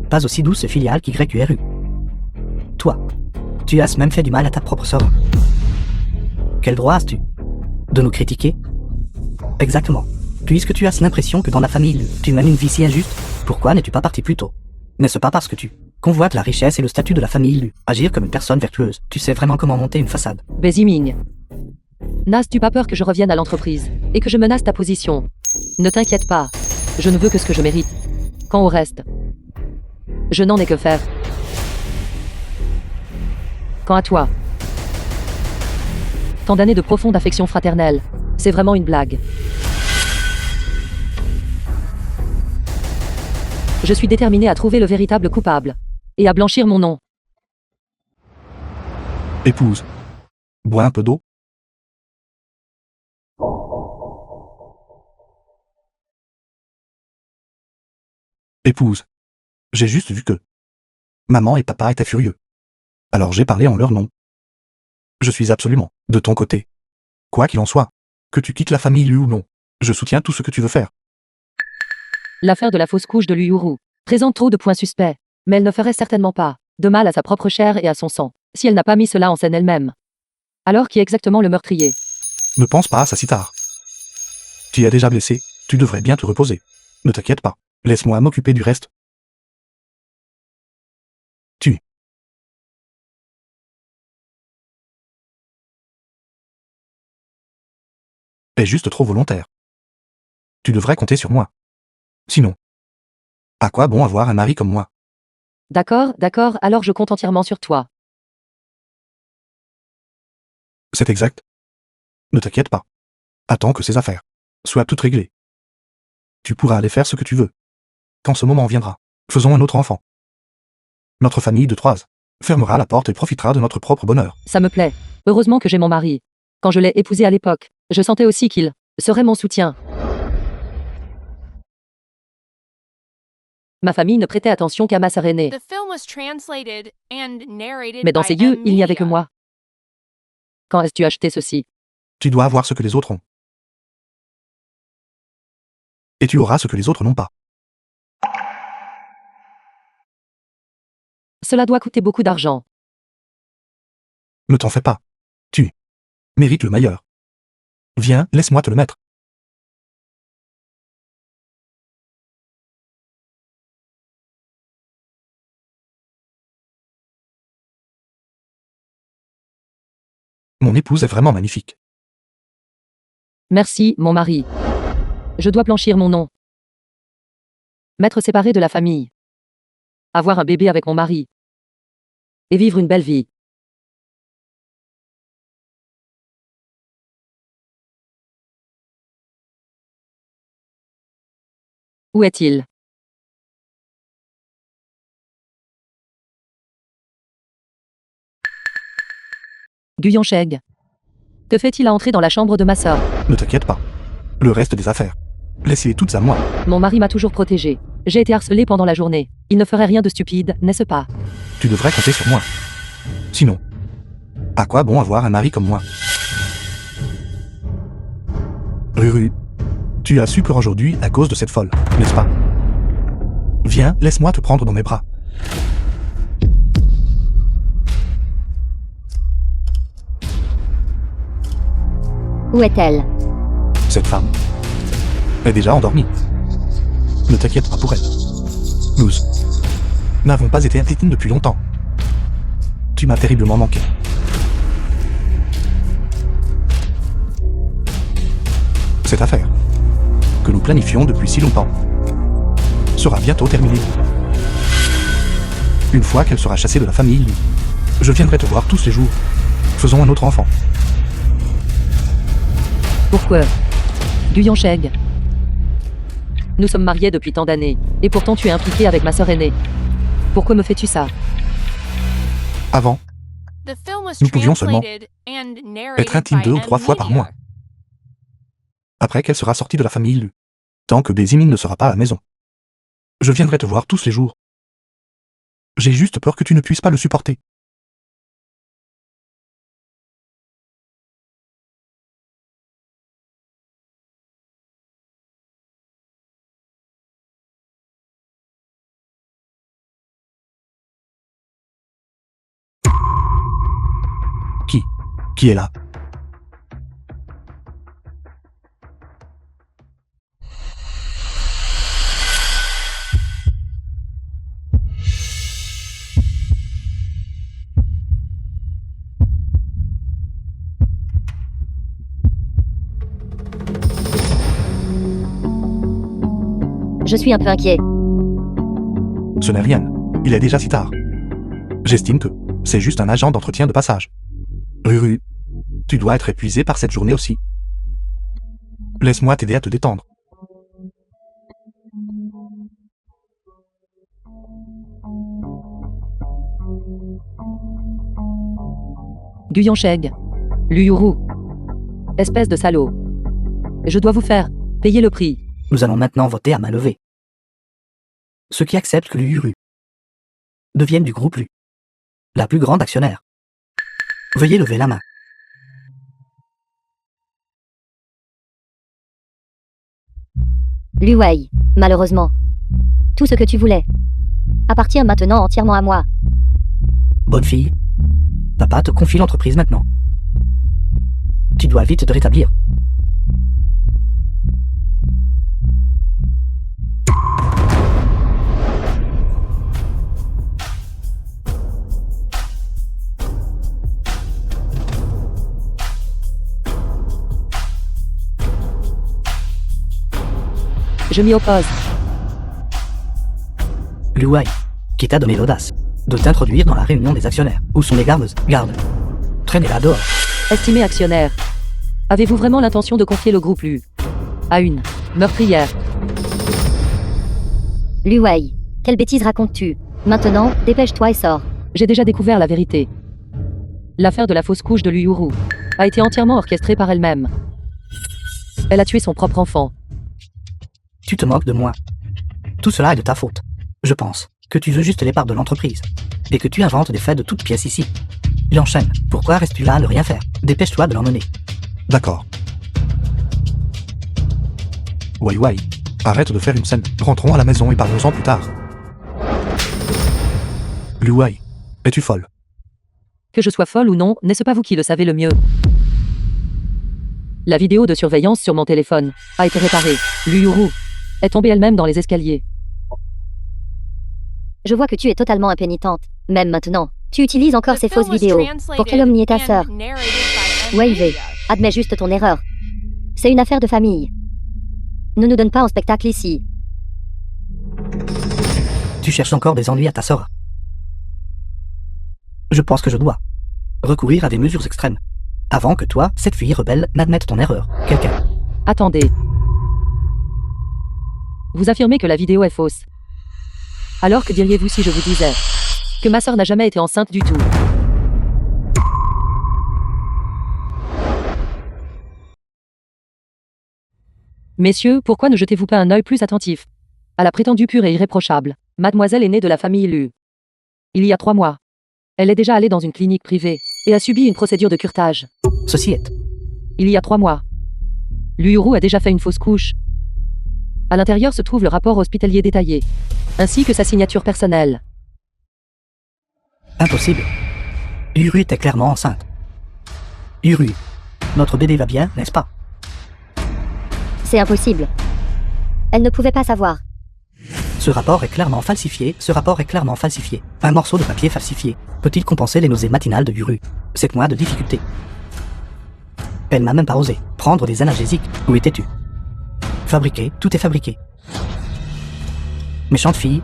Pas aussi douce filiale qu'YQRU. Toi, tu as même fait du mal à ta propre sœur. Quel droit as-tu de nous critiquer? Exactement. Puisque tu as l'impression que dans la famille, tu mènes une vie si injuste, pourquoi n'es-tu pas parti plus tôt? N'est-ce pas parce que tu convoites la richesse et le statut de la famille Lu, agir comme une personne vertueuse? Tu sais vraiment comment monter une façade. Béziming. N'as-tu pas peur que je revienne à l'entreprise et que je menace ta position? Ne t'inquiète pas. Je ne veux que ce que je mérite. Quant au reste, je n'en ai que faire. Quant à toi, tant d'années de profonde affection fraternelle, c'est vraiment une blague. Je suis déterminé à trouver le véritable coupable et à blanchir mon nom. Épouse. Bois un peu d'eau. Épouse. J'ai juste vu que maman et papa étaient furieux. Alors j'ai parlé en leur nom. Je suis absolument de ton côté. Quoi qu'il en soit, que tu quittes la famille Lu ou non, je soutiens tout ce que tu veux faire. L'affaire de la fausse couche de Luyuru présente trop de points suspects, mais elle ne ferait certainement pas de mal à sa propre chair et à son sang, si elle n'a pas mis cela en scène elle-même. Alors qui est exactement le meurtrier? Ne pense pas à ça si tard. Tu es déjà blessé, tu devrais bien te reposer. Ne t'inquiète pas, laisse-moi m'occuper du reste. Tu es juste trop volontaire. Tu devrais compter sur moi. Sinon, à quoi bon avoir un mari comme moi? D'accord, alors je compte entièrement sur toi. C'est exact. Ne t'inquiète pas. Attends que ces affaires soient toutes réglées. Tu pourras aller faire ce que tu veux. Quand ce moment viendra, faisons un autre enfant. Notre famille de 3 fermera la porte et profitera de notre propre bonheur. Ça me plaît. Heureusement que j'ai mon mari. Quand je l'ai épousé à l'époque, je sentais aussi qu'il serait mon soutien. Ma famille ne prêtait attention qu'à ma sœur aînée. Mais dans ces lieux, il n'y avait que moi. Quand est-ce que tu as acheté ceci? Tu dois avoir ce que les autres ont. Et tu auras ce que les autres n'ont pas. Cela doit coûter beaucoup d'argent. Ne t'en fais pas. Tu mérites le meilleur. Viens, laisse-moi te le mettre. Mon épouse est vraiment magnifique. Merci, mon mari. Je dois blanchir mon nom. M'être séparé de la famille. Avoir un bébé avec mon mari. Et vivre une belle vie. Où est-il? Guyancheg. Que fait-il à entrer dans la chambre de ma sœur? Ne t'inquiète pas. Le reste des affaires, laissez-les toutes à moi. Mon mari m'a toujours protégée. J'ai été harcelée pendant la journée. Il ne ferait rien de stupide, n'est-ce pas? Tu devrais compter sur moi. Sinon, à quoi bon avoir un mari comme moi? Ruru, tu as su peur aujourd'hui à cause de cette folle, n'est-ce pas? Viens, laisse-moi te prendre dans mes bras. Où est-elle? Cette femme est déjà endormie. Ne t'inquiète pas pour elle. Nous n'avons pas été intimes depuis longtemps. Tu m'as terriblement manqué. Cette affaire, que nous planifions depuis si longtemps, sera bientôt terminée. Une fois qu'elle sera chassée de la famille, je viendrai te voir tous les jours. Faisons un autre enfant. Pourquoi? Guyancheg. Nous sommes mariés depuis tant d'années, et pourtant tu es impliqué avec ma sœur aînée. Pourquoi me fais-tu ça? Avant, nous pouvions seulement être intimes 2 ou 3 fois par mois. Après qu'elle sera sortie de la famille, tant que Bézimin ne sera pas à la maison. Je viendrai te voir tous les jours. J'ai juste peur que tu ne puisses pas le supporter. Qui est là? Je suis un peu inquiet. Ce n'est rien. Il est déjà si tard. J'estime que c'est juste un agent d'entretien de passage. Ruru, tu dois être épuisé par cette journée aussi. Laisse-moi t'aider à te détendre. Guyancheg. Luyuru. Espèce de salaud. Je dois vous faire payer le prix. Nous allons maintenant voter à main levée. Ceux qui acceptent que l'URU devienne du groupe LU, la plus grande actionnaire. Veuillez lever la main. Luwei, malheureusement. Tout ce que tu voulais appartient maintenant entièrement à moi. Bonne fille. Papa te confie l'entreprise maintenant. Tu dois vite te rétablir. Je m'y oppose. Luwei, qui t'a donné l'audace de t'introduire dans la réunion des actionnaires. Où sont les gardes? Garde. Traînez-la dehors. Estimé actionnaire. Avez-vous vraiment l'intention de confier le groupe LU à une meurtrière? Luwei, quelle bêtise racontes-tu? Maintenant, dépêche-toi et sors. J'ai déjà découvert la vérité. L'affaire de la fausse couche de Lu Yuru a été entièrement orchestrée par elle-même. Elle a tué son propre enfant. Tu te moques de moi. Tout cela est de ta faute. Je pense que tu veux juste les parts de l'entreprise. Et que tu inventes des faits de toutes pièces ici. Il enchaîne. Pourquoi restes-tu là à ne rien faire? Dépêche-toi de l'emmener. D'accord. Wai Wai, arrête de faire une scène. Rentrons à la maison et parlons-en plus tard. Lu Wai, es-tu folle? Que je sois folle ou non, n'est-ce pas vous qui le savez le mieux? La vidéo de surveillance sur mon téléphone a été réparée. Lu Yuru est tombée elle-même dans les escaliers. Je vois que tu es totalement impénitente. Même maintenant, tu utilises encore ces fausses vidéos pour calomnier ta sœur. Wavy, admets juste ton erreur. C'est une affaire de famille. Ne nous donne pas en spectacle ici. Tu cherches encore des ennuis à ta sœur. Je pense que je dois recourir à des mesures extrêmes. Avant que toi, cette fille rebelle, n'admette ton erreur. Quelqu'un. Attendez. Vous affirmez que la vidéo est fausse. Alors que diriez-vous si je vous disais que ma sœur n'a jamais été enceinte du tout? Messieurs, pourquoi ne jetez-vous pas un œil plus attentif à la prétendue pure et irréprochable mademoiselle aînée de la famille Lu? Il y a 3 mois, elle est déjà allée dans une clinique privée et a subi une procédure de curetage. Ceci est. Il y a 3 mois, Lu Yuru a déjà fait une fausse couche. À l'intérieur se trouve le rapport hospitalier détaillé, ainsi que sa signature personnelle. Impossible. Yuru était clairement enceinte. Yuru, notre bébé va bien, n'est-ce pas? C'est impossible. Elle ne pouvait pas savoir. Ce rapport est clairement falsifié, Un morceau de papier falsifié peut-il compenser les nausées matinales de Yuru? 7 mois de difficulté. Elle n'a même pas osé prendre des analgésiques. Où étais-tu? Fabriqué, tout est fabriqué. Méchante fille,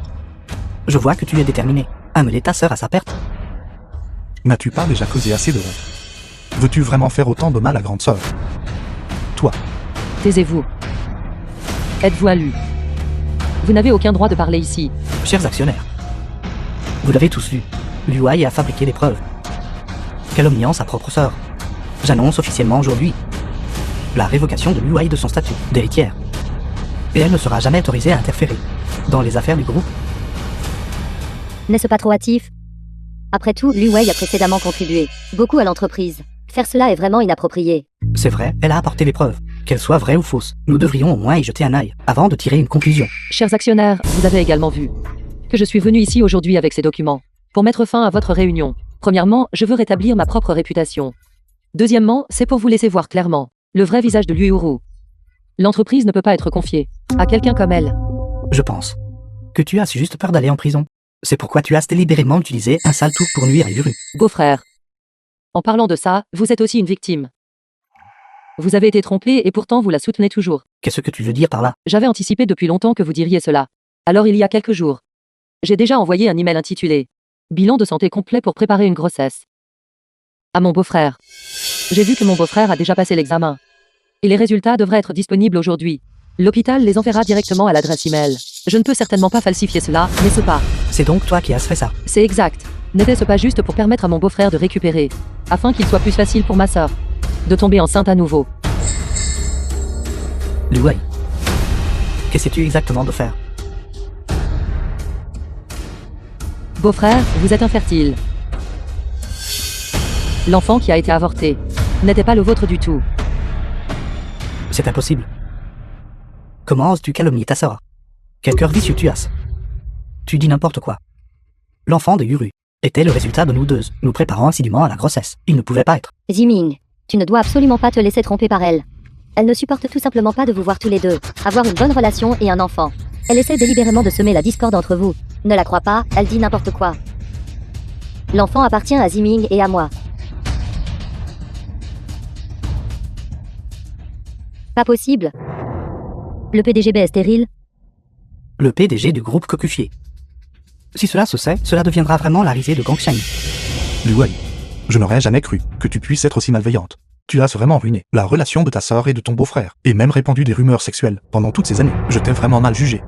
je vois que tu es déterminée à mener ta sœur à sa perte. N'as-tu pas déjà causé assez de honte? Veux-tu vraiment faire autant de mal à grande sœur? Toi, Taisez-vous. Êtes-vous à Lu? Vous n'avez aucun droit de parler ici. Chers actionnaires, vous l'avez tous lu. Lu Wai a fabriqué des preuves, calomniant sa propre sœur. J'annonce officiellement aujourd'hui la révocation de Lu Wai de son statut d'héritière. Et elle ne sera jamais autorisée à interférer dans les affaires du groupe. N'est-ce pas trop hâtif? Après tout, Lu Wai a précédemment contribué beaucoup à l'entreprise. Faire cela est vraiment inapproprié. C'est vrai, elle a apporté les preuves. Qu'elles soient vraies ou fausses, nous devrions au moins y jeter un œil avant de tirer une conclusion. Chers actionnaires, vous avez également vu que je suis venu ici aujourd'hui avec ces documents pour mettre fin à votre réunion. Premièrement, je veux rétablir ma propre réputation. Deuxièmement, c'est pour vous laisser voir clairement le vrai visage de Lu Yuru. L'entreprise ne peut pas être confiée à quelqu'un comme elle. Je pense que tu as juste peur d'aller en prison. C'est pourquoi tu as délibérément utilisé un sale tour pour nuire à Yuru. Beau-frère. En parlant de ça, vous êtes aussi une victime. Vous avez été trompé et pourtant vous la soutenez toujours. Qu'est-ce que tu veux dire par là? J'avais anticipé depuis longtemps que vous diriez cela. Alors il y a quelques jours, j'ai déjà envoyé un email intitulé « Bilan de santé complet pour préparer une grossesse » à mon beau-frère. J'ai vu que mon beau-frère a déjà passé l'examen. Et les résultats devraient être disponibles aujourd'hui. L'hôpital les enverra directement à l'adresse email. Je ne peux certainement pas falsifier cela, n'est-ce pas? C'est donc toi qui as fait ça? C'est exact. N'était-ce pas juste pour permettre à mon beau-frère de récupérer, afin qu'il soit plus facile pour ma sœur de tomber enceinte à nouveau? Lu Wai, qu'essaies-tu exactement de faire? Beau-frère, vous êtes infertile. L'enfant qui a été avorté n'était pas le vôtre du tout. C'est impossible. Comment oses-tu calomnier ta sœur? Quel cœur vicieux tu as. Tu dis n'importe quoi. L'enfant de Yuru était le résultat de nous deux, nous préparant assidûment à la grossesse. Il ne pouvait pas être. Ziming, tu ne dois absolument pas te laisser tromper par elle. Elle ne supporte tout simplement pas de vous voir tous les deux, avoir une bonne relation et un enfant. Elle essaie délibérément de semer la discorde entre vous. Ne la crois pas, elle dit n'importe quoi. L'enfant appartient à Ziming et à moi. Pas possible. Le PDGB est stérile. Le PDG du groupe Kokufié. Si cela se sait, cela deviendra vraiment la risée de Gongsheng. Lu Wai, je n'aurais jamais cru que tu puisses être aussi malveillante. Tu as vraiment ruiné la relation de ta sœur et de ton beau-frère, et même répandu des rumeurs sexuelles pendant toutes ces années. Je t'ai vraiment mal jugé.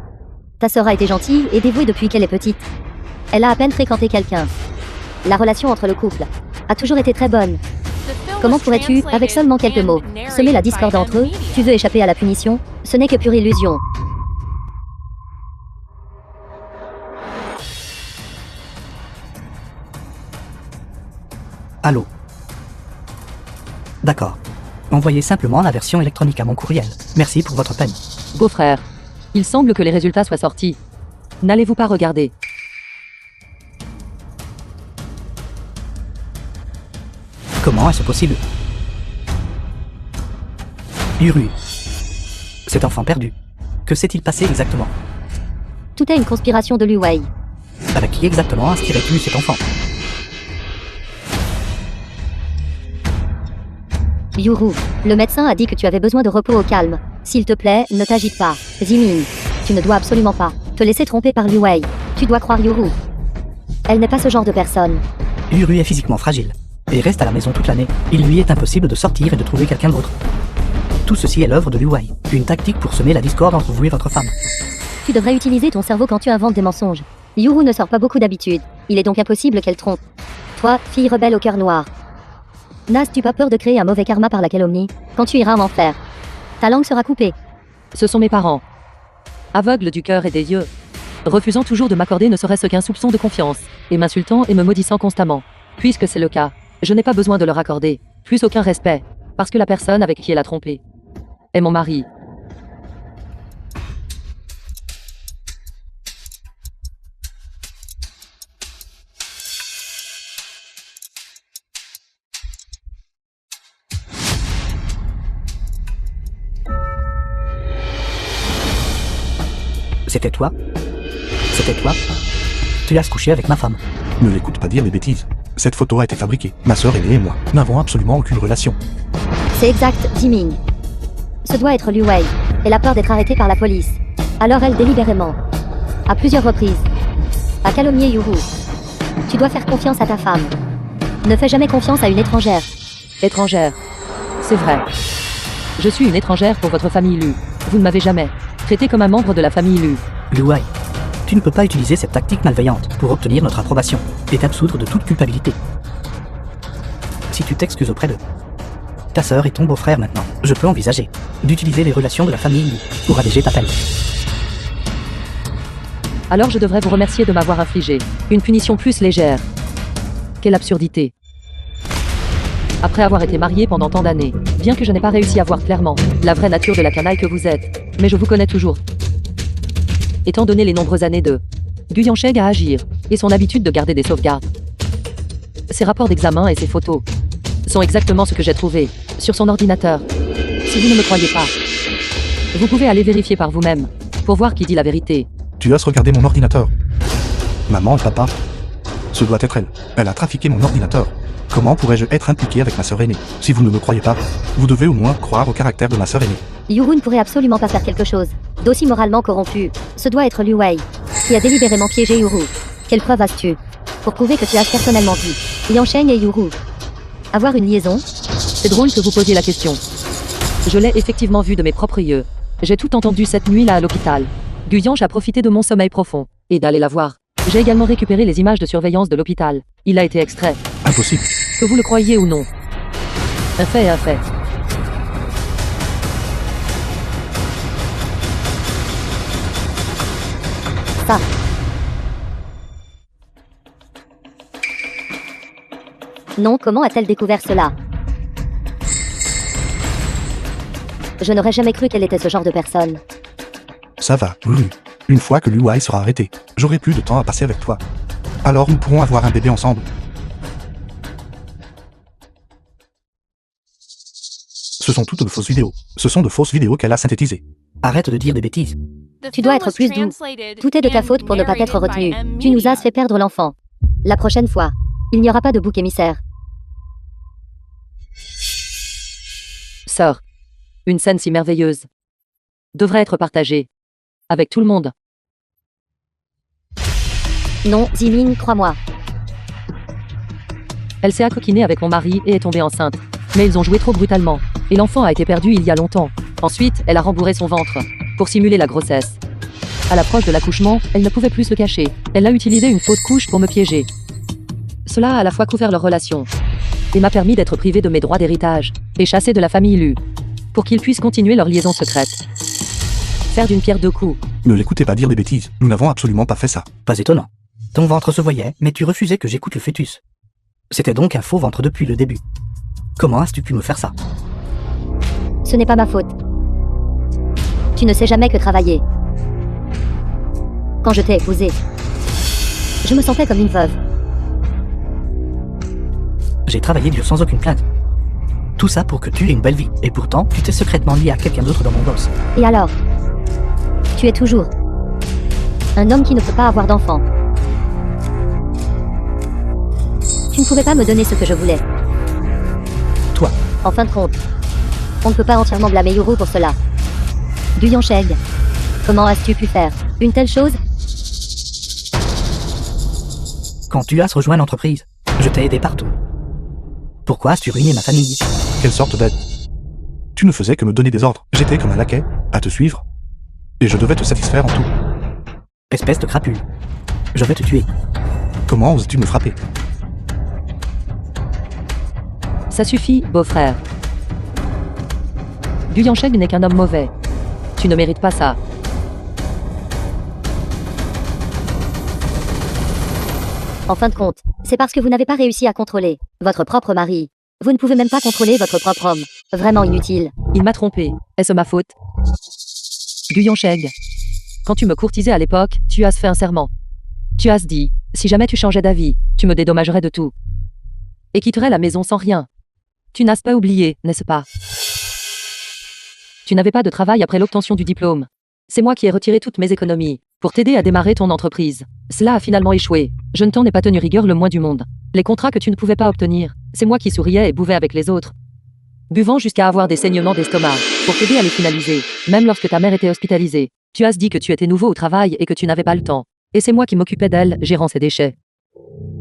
Ta sœur a été gentille et dévouée depuis qu'elle est petite. Elle a à peine fréquenté quelqu'un. La relation entre le couple a toujours été très bonne. Comment pourrais-tu, avec seulement quelques mots, semer la discorde entre eux? Tu veux échapper à la punition? Ce n'est que pure illusion. Allô? D'accord. Envoyez simplement la version électronique à mon courriel. Merci pour votre peine. Beau-frère, il semble que les résultats soient sortis. N'allez-vous pas regarder? Comment est-ce possible? Uru. Cet enfant perdu. Que s'est-il passé exactement? Tout est une conspiration de Lu Wei. Avec qui exactement inspirais-tu cet enfant? Yuru, le médecin a dit que tu avais besoin de repos au calme. S'il te plaît, ne t'agite pas. Zimin, tu ne dois absolument pas te laisser tromper par Lu Wei. Tu dois croire Yuru. Elle n'est pas ce genre de personne. Uru est physiquement fragile et reste à la maison toute l'année. Il lui est impossible de sortir et de trouver quelqu'un d'autre. Tout ceci est l'œuvre de Lu Wei, une tactique pour semer la discorde entre vous et votre femme. Tu devrais utiliser ton cerveau quand tu inventes des mensonges. Yuru ne sort pas beaucoup d'habitude. Il est donc impossible qu'elle trompe. Toi, fille rebelle au cœur noir. N'as-tu pas peur de créer un mauvais karma par la calomnie quand tu iras en enfer? Ta langue sera coupée. Ce sont mes parents. Aveugles du cœur et des yeux. Refusant toujours de m'accorder ne serait-ce qu'un soupçon de confiance, et m'insultant et me maudissant constamment. Puisque c'est le cas, je n'ai pas besoin de leur accorder plus aucun respect, parce que la personne avec qui elle a trompé est mon mari. C'était toi? C'était toi? Tu as couché avec ma femme. Ne l'écoute pas dire des bêtises. Cette photo a été fabriquée. Ma sœur aînée et moi n'avons absolument aucune relation. C'est exact, Jiming. Ce doit être Lu Wei. Elle a peur d'être arrêtée par la police. Alors elle délibérément, à plusieurs reprises, a calomnié Yuru. Tu dois faire confiance à ta femme. Ne fais jamais confiance à une étrangère. Étrangère. C'est vrai. Je suis une étrangère pour votre famille Lu. Vous ne m'avez jamais traité comme un membre de la famille Lu. Lu Wei, tu ne peux pas utiliser cette tactique malveillante pour obtenir notre approbation et t'absoudre de toute culpabilité. Si tu t'excuses auprès d'eux, ta sœur et ton beau-frère maintenant, je peux envisager d'utiliser les relations de la famille Lu pour alléger ta peine. Alors je devrais vous remercier de m'avoir infligé une punition plus légère. Quelle absurdité. Après avoir été marié pendant tant d'années, bien que je n'ai pas réussi à voir clairement la vraie nature de la canaille que vous êtes, mais je vous connais toujours. Étant donné les nombreuses années de Guyancheng à agir, et son habitude de garder des sauvegardes. Ses rapports d'examen et ses photos sont exactement ce que j'ai trouvé sur son ordinateur. Si vous ne me croyez pas, vous pouvez aller vérifier par vous-même pour voir qui dit la vérité. Tu oses regarder mon ordinateur. Maman et papa. Ce doit être elle. Elle a trafiqué mon ordinateur. Comment pourrais-je être impliqué avec ma sœur aînée? Si vous ne me croyez pas, vous devez au moins croire au caractère de ma sœur aînée. Yuru ne pourrait absolument pas faire quelque chose d'aussi moralement corrompu. Ce doit être Lu Wei qui a délibérément piégé Yuru. Quelle preuve as-tu pour prouver que tu as personnellement vu Yansheng et Yuru avoir une liaison? C'est drôle que vous posiez la question. Je l'ai effectivement vu de mes propres yeux. J'ai tout entendu cette nuit-là à l'hôpital. Guyanche a profité de mon sommeil profond et d'aller la voir. J'ai également récupéré les images de surveillance de l'hôpital. Il a été extrait. Impossible. Que vous le croyiez ou non. Un fait est un fait. Ça. Non, comment a-t-elle découvert cela? Je n'aurais jamais cru qu'elle était ce genre de personne. Ça va, oui. Une fois que Lu Wei sera arrêté, j'aurai plus de temps à passer avec toi. Alors nous pourrons avoir un bébé ensemble. Ce sont toutes de fausses vidéos. Ce sont de fausses vidéos qu'elle a synthétisées. Arrête de dire des bêtises. Tu dois être plus doux. Tout est de ta faute pour ne pas t'être retenu. Tu nous as fait perdre l'enfant. La prochaine fois, il n'y aura pas de bouc émissaire. Sœur, une scène si merveilleuse devrait être partagée avec tout le monde. Non, Zimin, crois-moi. Elle s'est accoquinée avec mon mari et est tombée enceinte. Mais ils ont joué trop brutalement. Et l'enfant a été perdu il y a longtemps. Ensuite, elle a rembourré son ventre pour simuler la grossesse. À l'approche de l'accouchement, elle ne pouvait plus se cacher. Elle a utilisé une fausse couche pour me piéger. Cela a à la fois couvert leur relation et m'a permis d'être privé de mes droits d'héritage et chassé de la famille Lu pour qu'ils puissent continuer leur liaison secrète. Faire d'une pierre deux coups. Ne l'écoutez pas dire des bêtises, nous n'avons absolument pas fait ça. Pas étonnant. Ton ventre se voyait, mais tu refusais que j'écoute le fœtus. C'était donc un faux ventre depuis le début. Comment as-tu pu me faire ça? Ce n'est pas ma faute. Tu ne sais jamais que travailler. Quand je t'ai épousée, je me sentais comme une veuve. J'ai travaillé dur sans aucune plainte. Tout ça pour que tu aies une belle vie, et pourtant, tu t'es secrètement lié à quelqu'un d'autre dans mon dos. Et alors? Tu es toujours un homme qui ne peut pas avoir d'enfant. Tu ne pouvais pas me donner ce que je voulais. Toi, En fin de compte, on ne peut pas entièrement blâmer Yuru pour cela. Du Yansheng, comment as-tu pu faire une telle chose? quand tu as rejoint l'entreprise, je t'ai aidé partout. Pourquoi as-tu ruiné ma famille? Quelle sorte d'aide? Tu ne faisais que me donner des ordres. J'étais comme un laquais, à te suivre. Et je devais te satisfaire en tout. Espèce de crapule. Je vais te tuer. Comment oses-tu me frapper? Ça suffit, beau-frère. Du Yansheng n'est qu'un homme mauvais. Tu ne mérites pas ça. En fin de compte, c'est parce que vous n'avez pas réussi à contrôler votre propre mari. Vous ne pouvez même pas contrôler votre propre homme. Vraiment inutile. Il m'a trompé. Est-ce ma faute? Du Yansheng. Quand tu me courtisais à l'époque, tu as fait un serment. Tu as dit, si jamais tu changeais d'avis, tu me dédommagerais de tout. Et quitterais la maison sans rien. Tu n'as pas oublié, n'est-ce pas? Tu n'avais pas de travail après l'obtention du diplôme. C'est moi qui ai retiré toutes mes économies pour t'aider à démarrer ton entreprise. Cela a finalement échoué. Je ne t'en ai pas tenu rigueur le moins du monde. Les contrats que tu ne pouvais pas obtenir, c'est moi qui souriais et bouvais avec les autres. Buvant jusqu'à avoir des saignements d'estomac, pour t'aider à les finaliser, même lorsque ta mère était hospitalisée. Tu as dit que tu étais nouveau au travail et que tu n'avais pas le temps. Et c'est moi qui m'occupais d'elle, gérant ses déchets.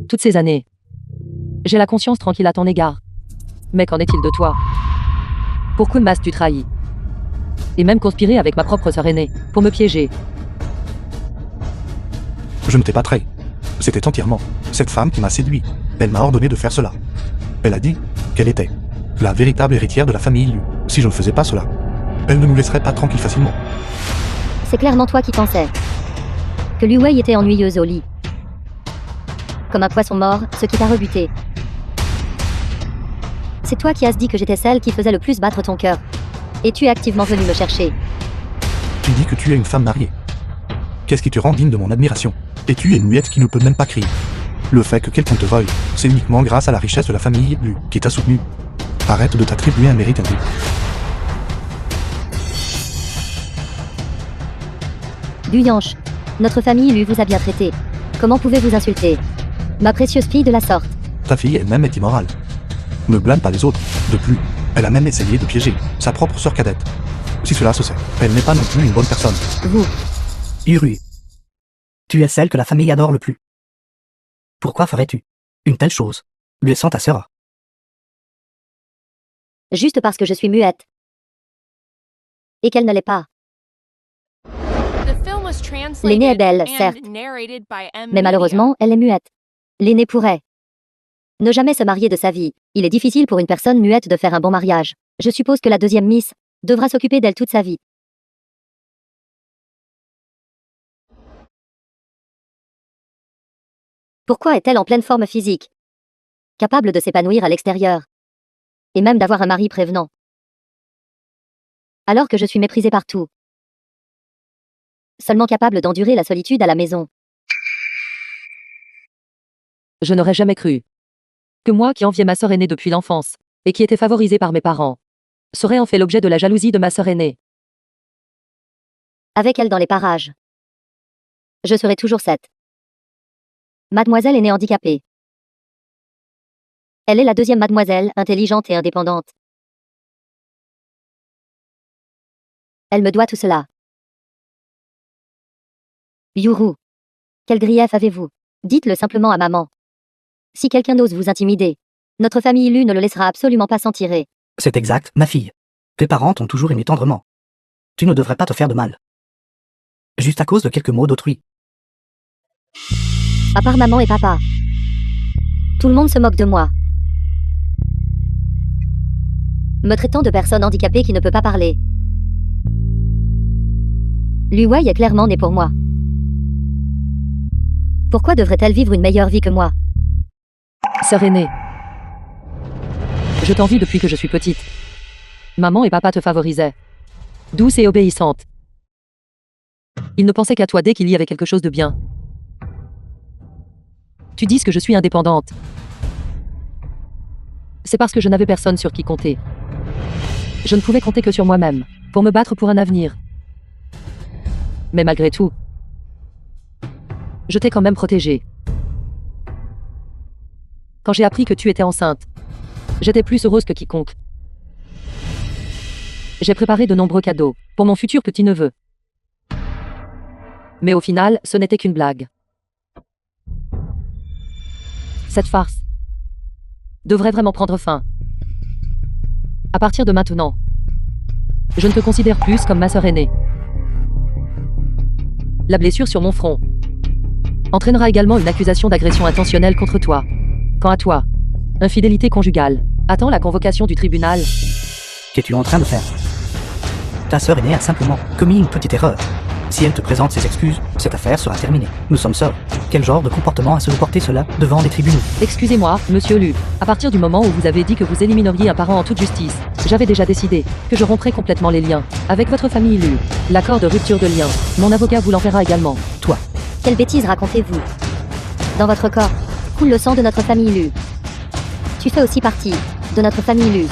Toutes ces années. J'ai la conscience tranquille à ton égard. Mais qu'en est-il de toi? Pourquoi m'as-tu trahi? Et même conspiré avec ma propre sœur aînée, pour me piéger. Je ne t'ai pas trahi. C'était entièrement cette femme qui m'a séduit. Elle m'a ordonné de faire cela. Elle a dit qu'elle était la véritable héritière de la famille Lu. Si je ne faisais pas cela, elle ne nous laisserait pas tranquilles facilement. C'est clairement toi qui pensais que Liu Wei était ennuyeuse au lit. Comme un poisson mort, ce qui t'a rebuté. C'est toi qui as dit que j'étais celle qui faisait le plus battre ton cœur. Et tu es activement venu me chercher. Tu dis que tu es une femme mariée. Qu'est-ce qui te rend digne de mon admiration? Et tu es une muette qui ne peut même pas crier. Le fait que quelqu'un te veuille, c'est uniquement grâce à la richesse de la famille Lu qui t'a soutenu. Arrête de t'attribuer un mérite indu. Du Yansh, notre famille Lu vous a bien traité. Comment pouvez-vous insulter ma précieuse fille de la sorte? Ta fille elle-même est immorale. Ne blâme pas les autres. De plus, elle a même essayé de piéger sa propre sœur cadette. Si cela se sait, elle n'est pas non plus une bonne personne. Vous, Yuru. Tu es celle que la famille adore le plus. Pourquoi ferais-tu une telle chose, blessant ta sœur? juste parce que je suis muette. Et qu'elle ne l'est pas. L'aînée est belle, certes. Mais malheureusement, elle est muette. L'aînée pourrait ne jamais se marier de sa vie. Il est difficile pour une personne muette de faire un bon mariage. Je suppose que la deuxième Miss devra s'occuper d'elle toute sa vie. Pourquoi est-elle en pleine forme physique? Capable de s'épanouir à l'extérieur. Et même d'avoir un mari prévenant. Alors que je suis méprisée partout. Seulement capable d'endurer la solitude à la maison. Je n'aurais jamais cru que moi qui enviais ma sœur aînée depuis l'enfance, et qui était favorisée par mes parents, serais en fait l'objet de la jalousie de ma sœur aînée. Avec elle dans les parages. Je serai toujours cette mademoiselle aînée handicapée. Elle est la deuxième mademoiselle, intelligente et indépendante. Elle me doit tout cela. Yuru. Quel grief avez-vous? Dites-le simplement à maman. Si quelqu'un ose vous intimider, notre famille Lu ne le laissera absolument pas s'en tirer. C'est exact, ma fille. Tes parents t'ont toujours aimé tendrement. Tu ne devrais pas te faire de mal. Juste à cause de quelques mots d'autrui. À part maman et papa. Tout le monde se moque de moi. Me traitant de personne handicapée qui ne peut pas parler. Lu Wei est clairement née pour moi. Pourquoi devrait-elle vivre une meilleure vie que moi? Sœur aînée. Je t'envie depuis que je suis petite. Maman et papa te favorisaient. Douce et obéissante. Ils ne pensaient qu'à toi dès qu'il y avait quelque chose de bien. Tu dis que je suis indépendante. C'est parce que je n'avais personne sur qui compter. Je ne pouvais compter que sur moi-même, pour me battre pour un avenir. Mais malgré tout, je t'ai quand même protégée. Quand j'ai appris que tu étais enceinte, j'étais plus heureuse que quiconque. J'ai préparé de nombreux cadeaux pour mon futur petit-neveu. Mais au final, ce n'était qu'une blague. Cette farce devrait vraiment prendre fin. À partir de maintenant, je ne te considère plus comme ma sœur aînée. La blessure sur mon front entraînera également une accusation d'agression intentionnelle contre toi. Quant à toi, infidélité conjugale. Attends la convocation du tribunal. Qu'es-tu en train de faire? Ta sœur aînée a simplement commis une petite erreur. Si elle te présente ses excuses, cette affaire sera terminée. Nous sommes sœurs. Quel genre de comportement a se reporter cela devant les tribunaux? Excusez-moi, monsieur Lu. À partir du moment où vous avez dit que vous élimineriez un parent en toute justice, j'avais déjà décidé que je romprais complètement les liens avec votre famille Lu. L'accord de rupture de lien, mon avocat vous l'enverra également. Toi, Quelle bêtise racontez-vous? Dans votre corps coule le sang de notre famille Lu. Tu fais aussi partie de notre famille Lu.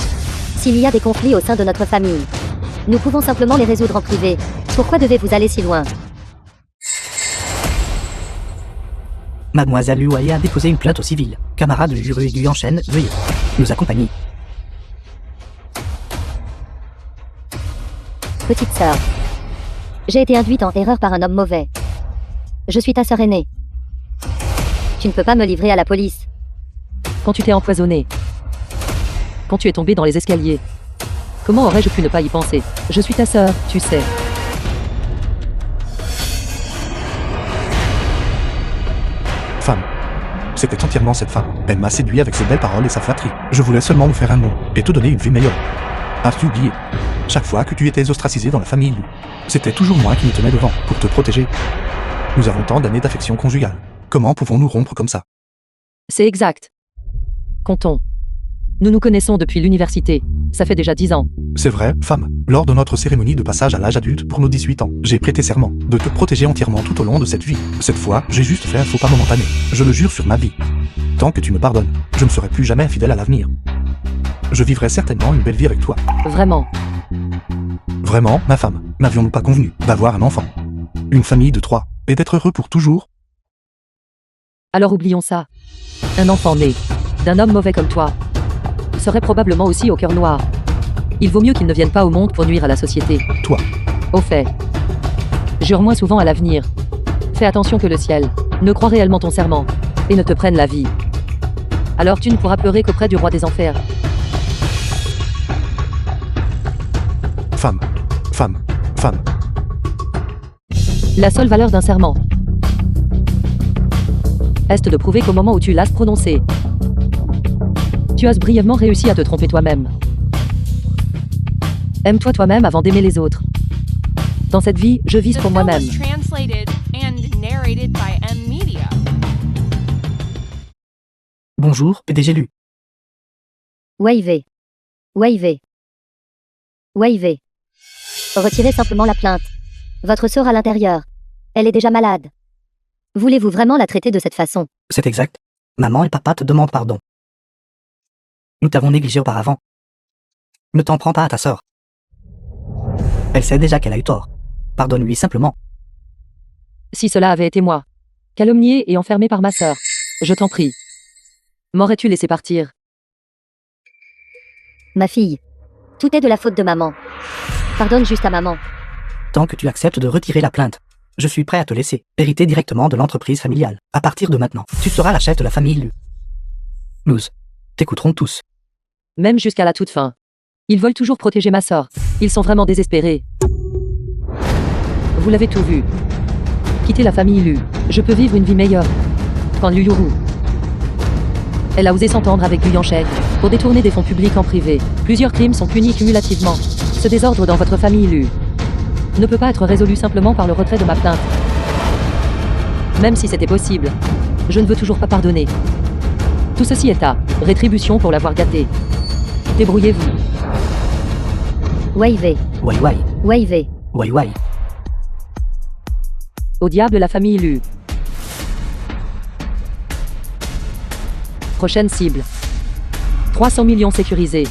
S'il y a des conflits au sein de notre famille, nous pouvons simplement les résoudre en privé. Pourquoi devez-vous aller si loin? Mademoiselle Liu Wei a déposé une plainte au civil. Camarade Liu Yu enchaîne, veuillez nous accompagner. Petite sœur, j'ai été induite en erreur par un homme mauvais. Je suis ta sœur aînée. Tu ne peux pas me livrer à la police. Quand tu t'es empoisonné, quand tu es tombé dans les escaliers, comment aurais-je pu ne pas y penser? Je suis ta sœur, tu sais. Femme. C'était entièrement cette femme. Elle m'a séduit avec ses belles paroles et sa flatterie. Je voulais seulement me faire un nom et te donner une vie meilleure. As-tu oublié? Chaque fois que tu étais ostracisé dans la famille Lu, c'était toujours moi qui me tenais devant pour te protéger. Nous avons tant d'années d'affection conjugale. Comment pouvons-nous rompre comme ça? C'est exact. Comptons. Nous nous connaissons depuis l'université. Ça fait déjà 10 ans. C'est vrai, femme. Lors de notre cérémonie de passage à l'âge adulte pour nos 18 ans, j'ai prêté serment de te protéger entièrement tout au long de cette vie. Cette fois, j'ai juste fait un faux pas momentané. Je le jure sur ma vie. Tant que tu me pardonnes, je ne serai plus jamais infidèle à l'avenir. Je vivrai certainement une belle vie avec toi. Vraiment. Vraiment, ma femme, n'avions-nous pas convenu d'avoir un enfant? Une famille de 3, et d'être heureux pour toujours? Alors oublions ça. Un enfant né d'un homme mauvais comme toi serait probablement aussi au cœur noir. Il vaut mieux qu'il ne vienne pas au monde pour nuire à la société. Toi. Au fait, jure-moi souvent à l'avenir. Fais attention que le ciel ne croit réellement ton serment et ne te prenne la vie. Alors tu ne pourras pleurer qu'auprès du roi des enfers. Femme. Femme. Femme. La seule valeur d'un serment est de prouver qu'au moment où tu l'as prononcé, tu as brièvement réussi à te tromper toi-même. Aime-toi toi-même avant d'aimer les autres. Dans cette vie, je vise pour moi-même. Bonjour, PDG Lu. Wei. Retirez simplement la plainte. Votre sœur à l'intérieur. Elle est déjà malade. Voulez-vous vraiment la traiter de cette façon? C'est exact. Maman et papa te demandent pardon. Nous t'avons négligé auparavant. Ne t'en prends pas à ta sœur. Elle sait déjà qu'elle a eu tort. Pardonne-lui simplement. Si cela avait été moi, calomnié et enfermé par ma sœur, je t'en prie, m'aurais-tu laissé partir? Ma fille, tout est de la faute de maman. Pardonne juste à maman. Tant que tu acceptes de retirer la plainte, je suis prêt à te laisser hériter directement de l'entreprise familiale. À partir de maintenant, tu seras la chef de la famille Lu. Nous t'écouterons tous. Même jusqu'à la toute fin. Ils veulent toujours protéger ma sœur. Ils sont vraiment désespérés. Vous l'avez tout vu. Quitter la famille Lu. Je peux vivre une vie meilleure. Quand Lu Yuru Elle a osé s'entendre avec Guyan Chèque pour détourner des fonds publics en privé. Plusieurs crimes sont punis cumulativement. Ce désordre dans votre famille Lu ne peut pas être résolu simplement par le retrait de ma plainte. Même si c'était possible, je ne veux toujours pas pardonner. Tout ceci est à rétribution pour l'avoir gâté. Débrouillez-vous. Wavez. Wai wai. Wavez. Wai wai. Au diable la famille Lu. Prochaine cible. 300 millions sécurisés.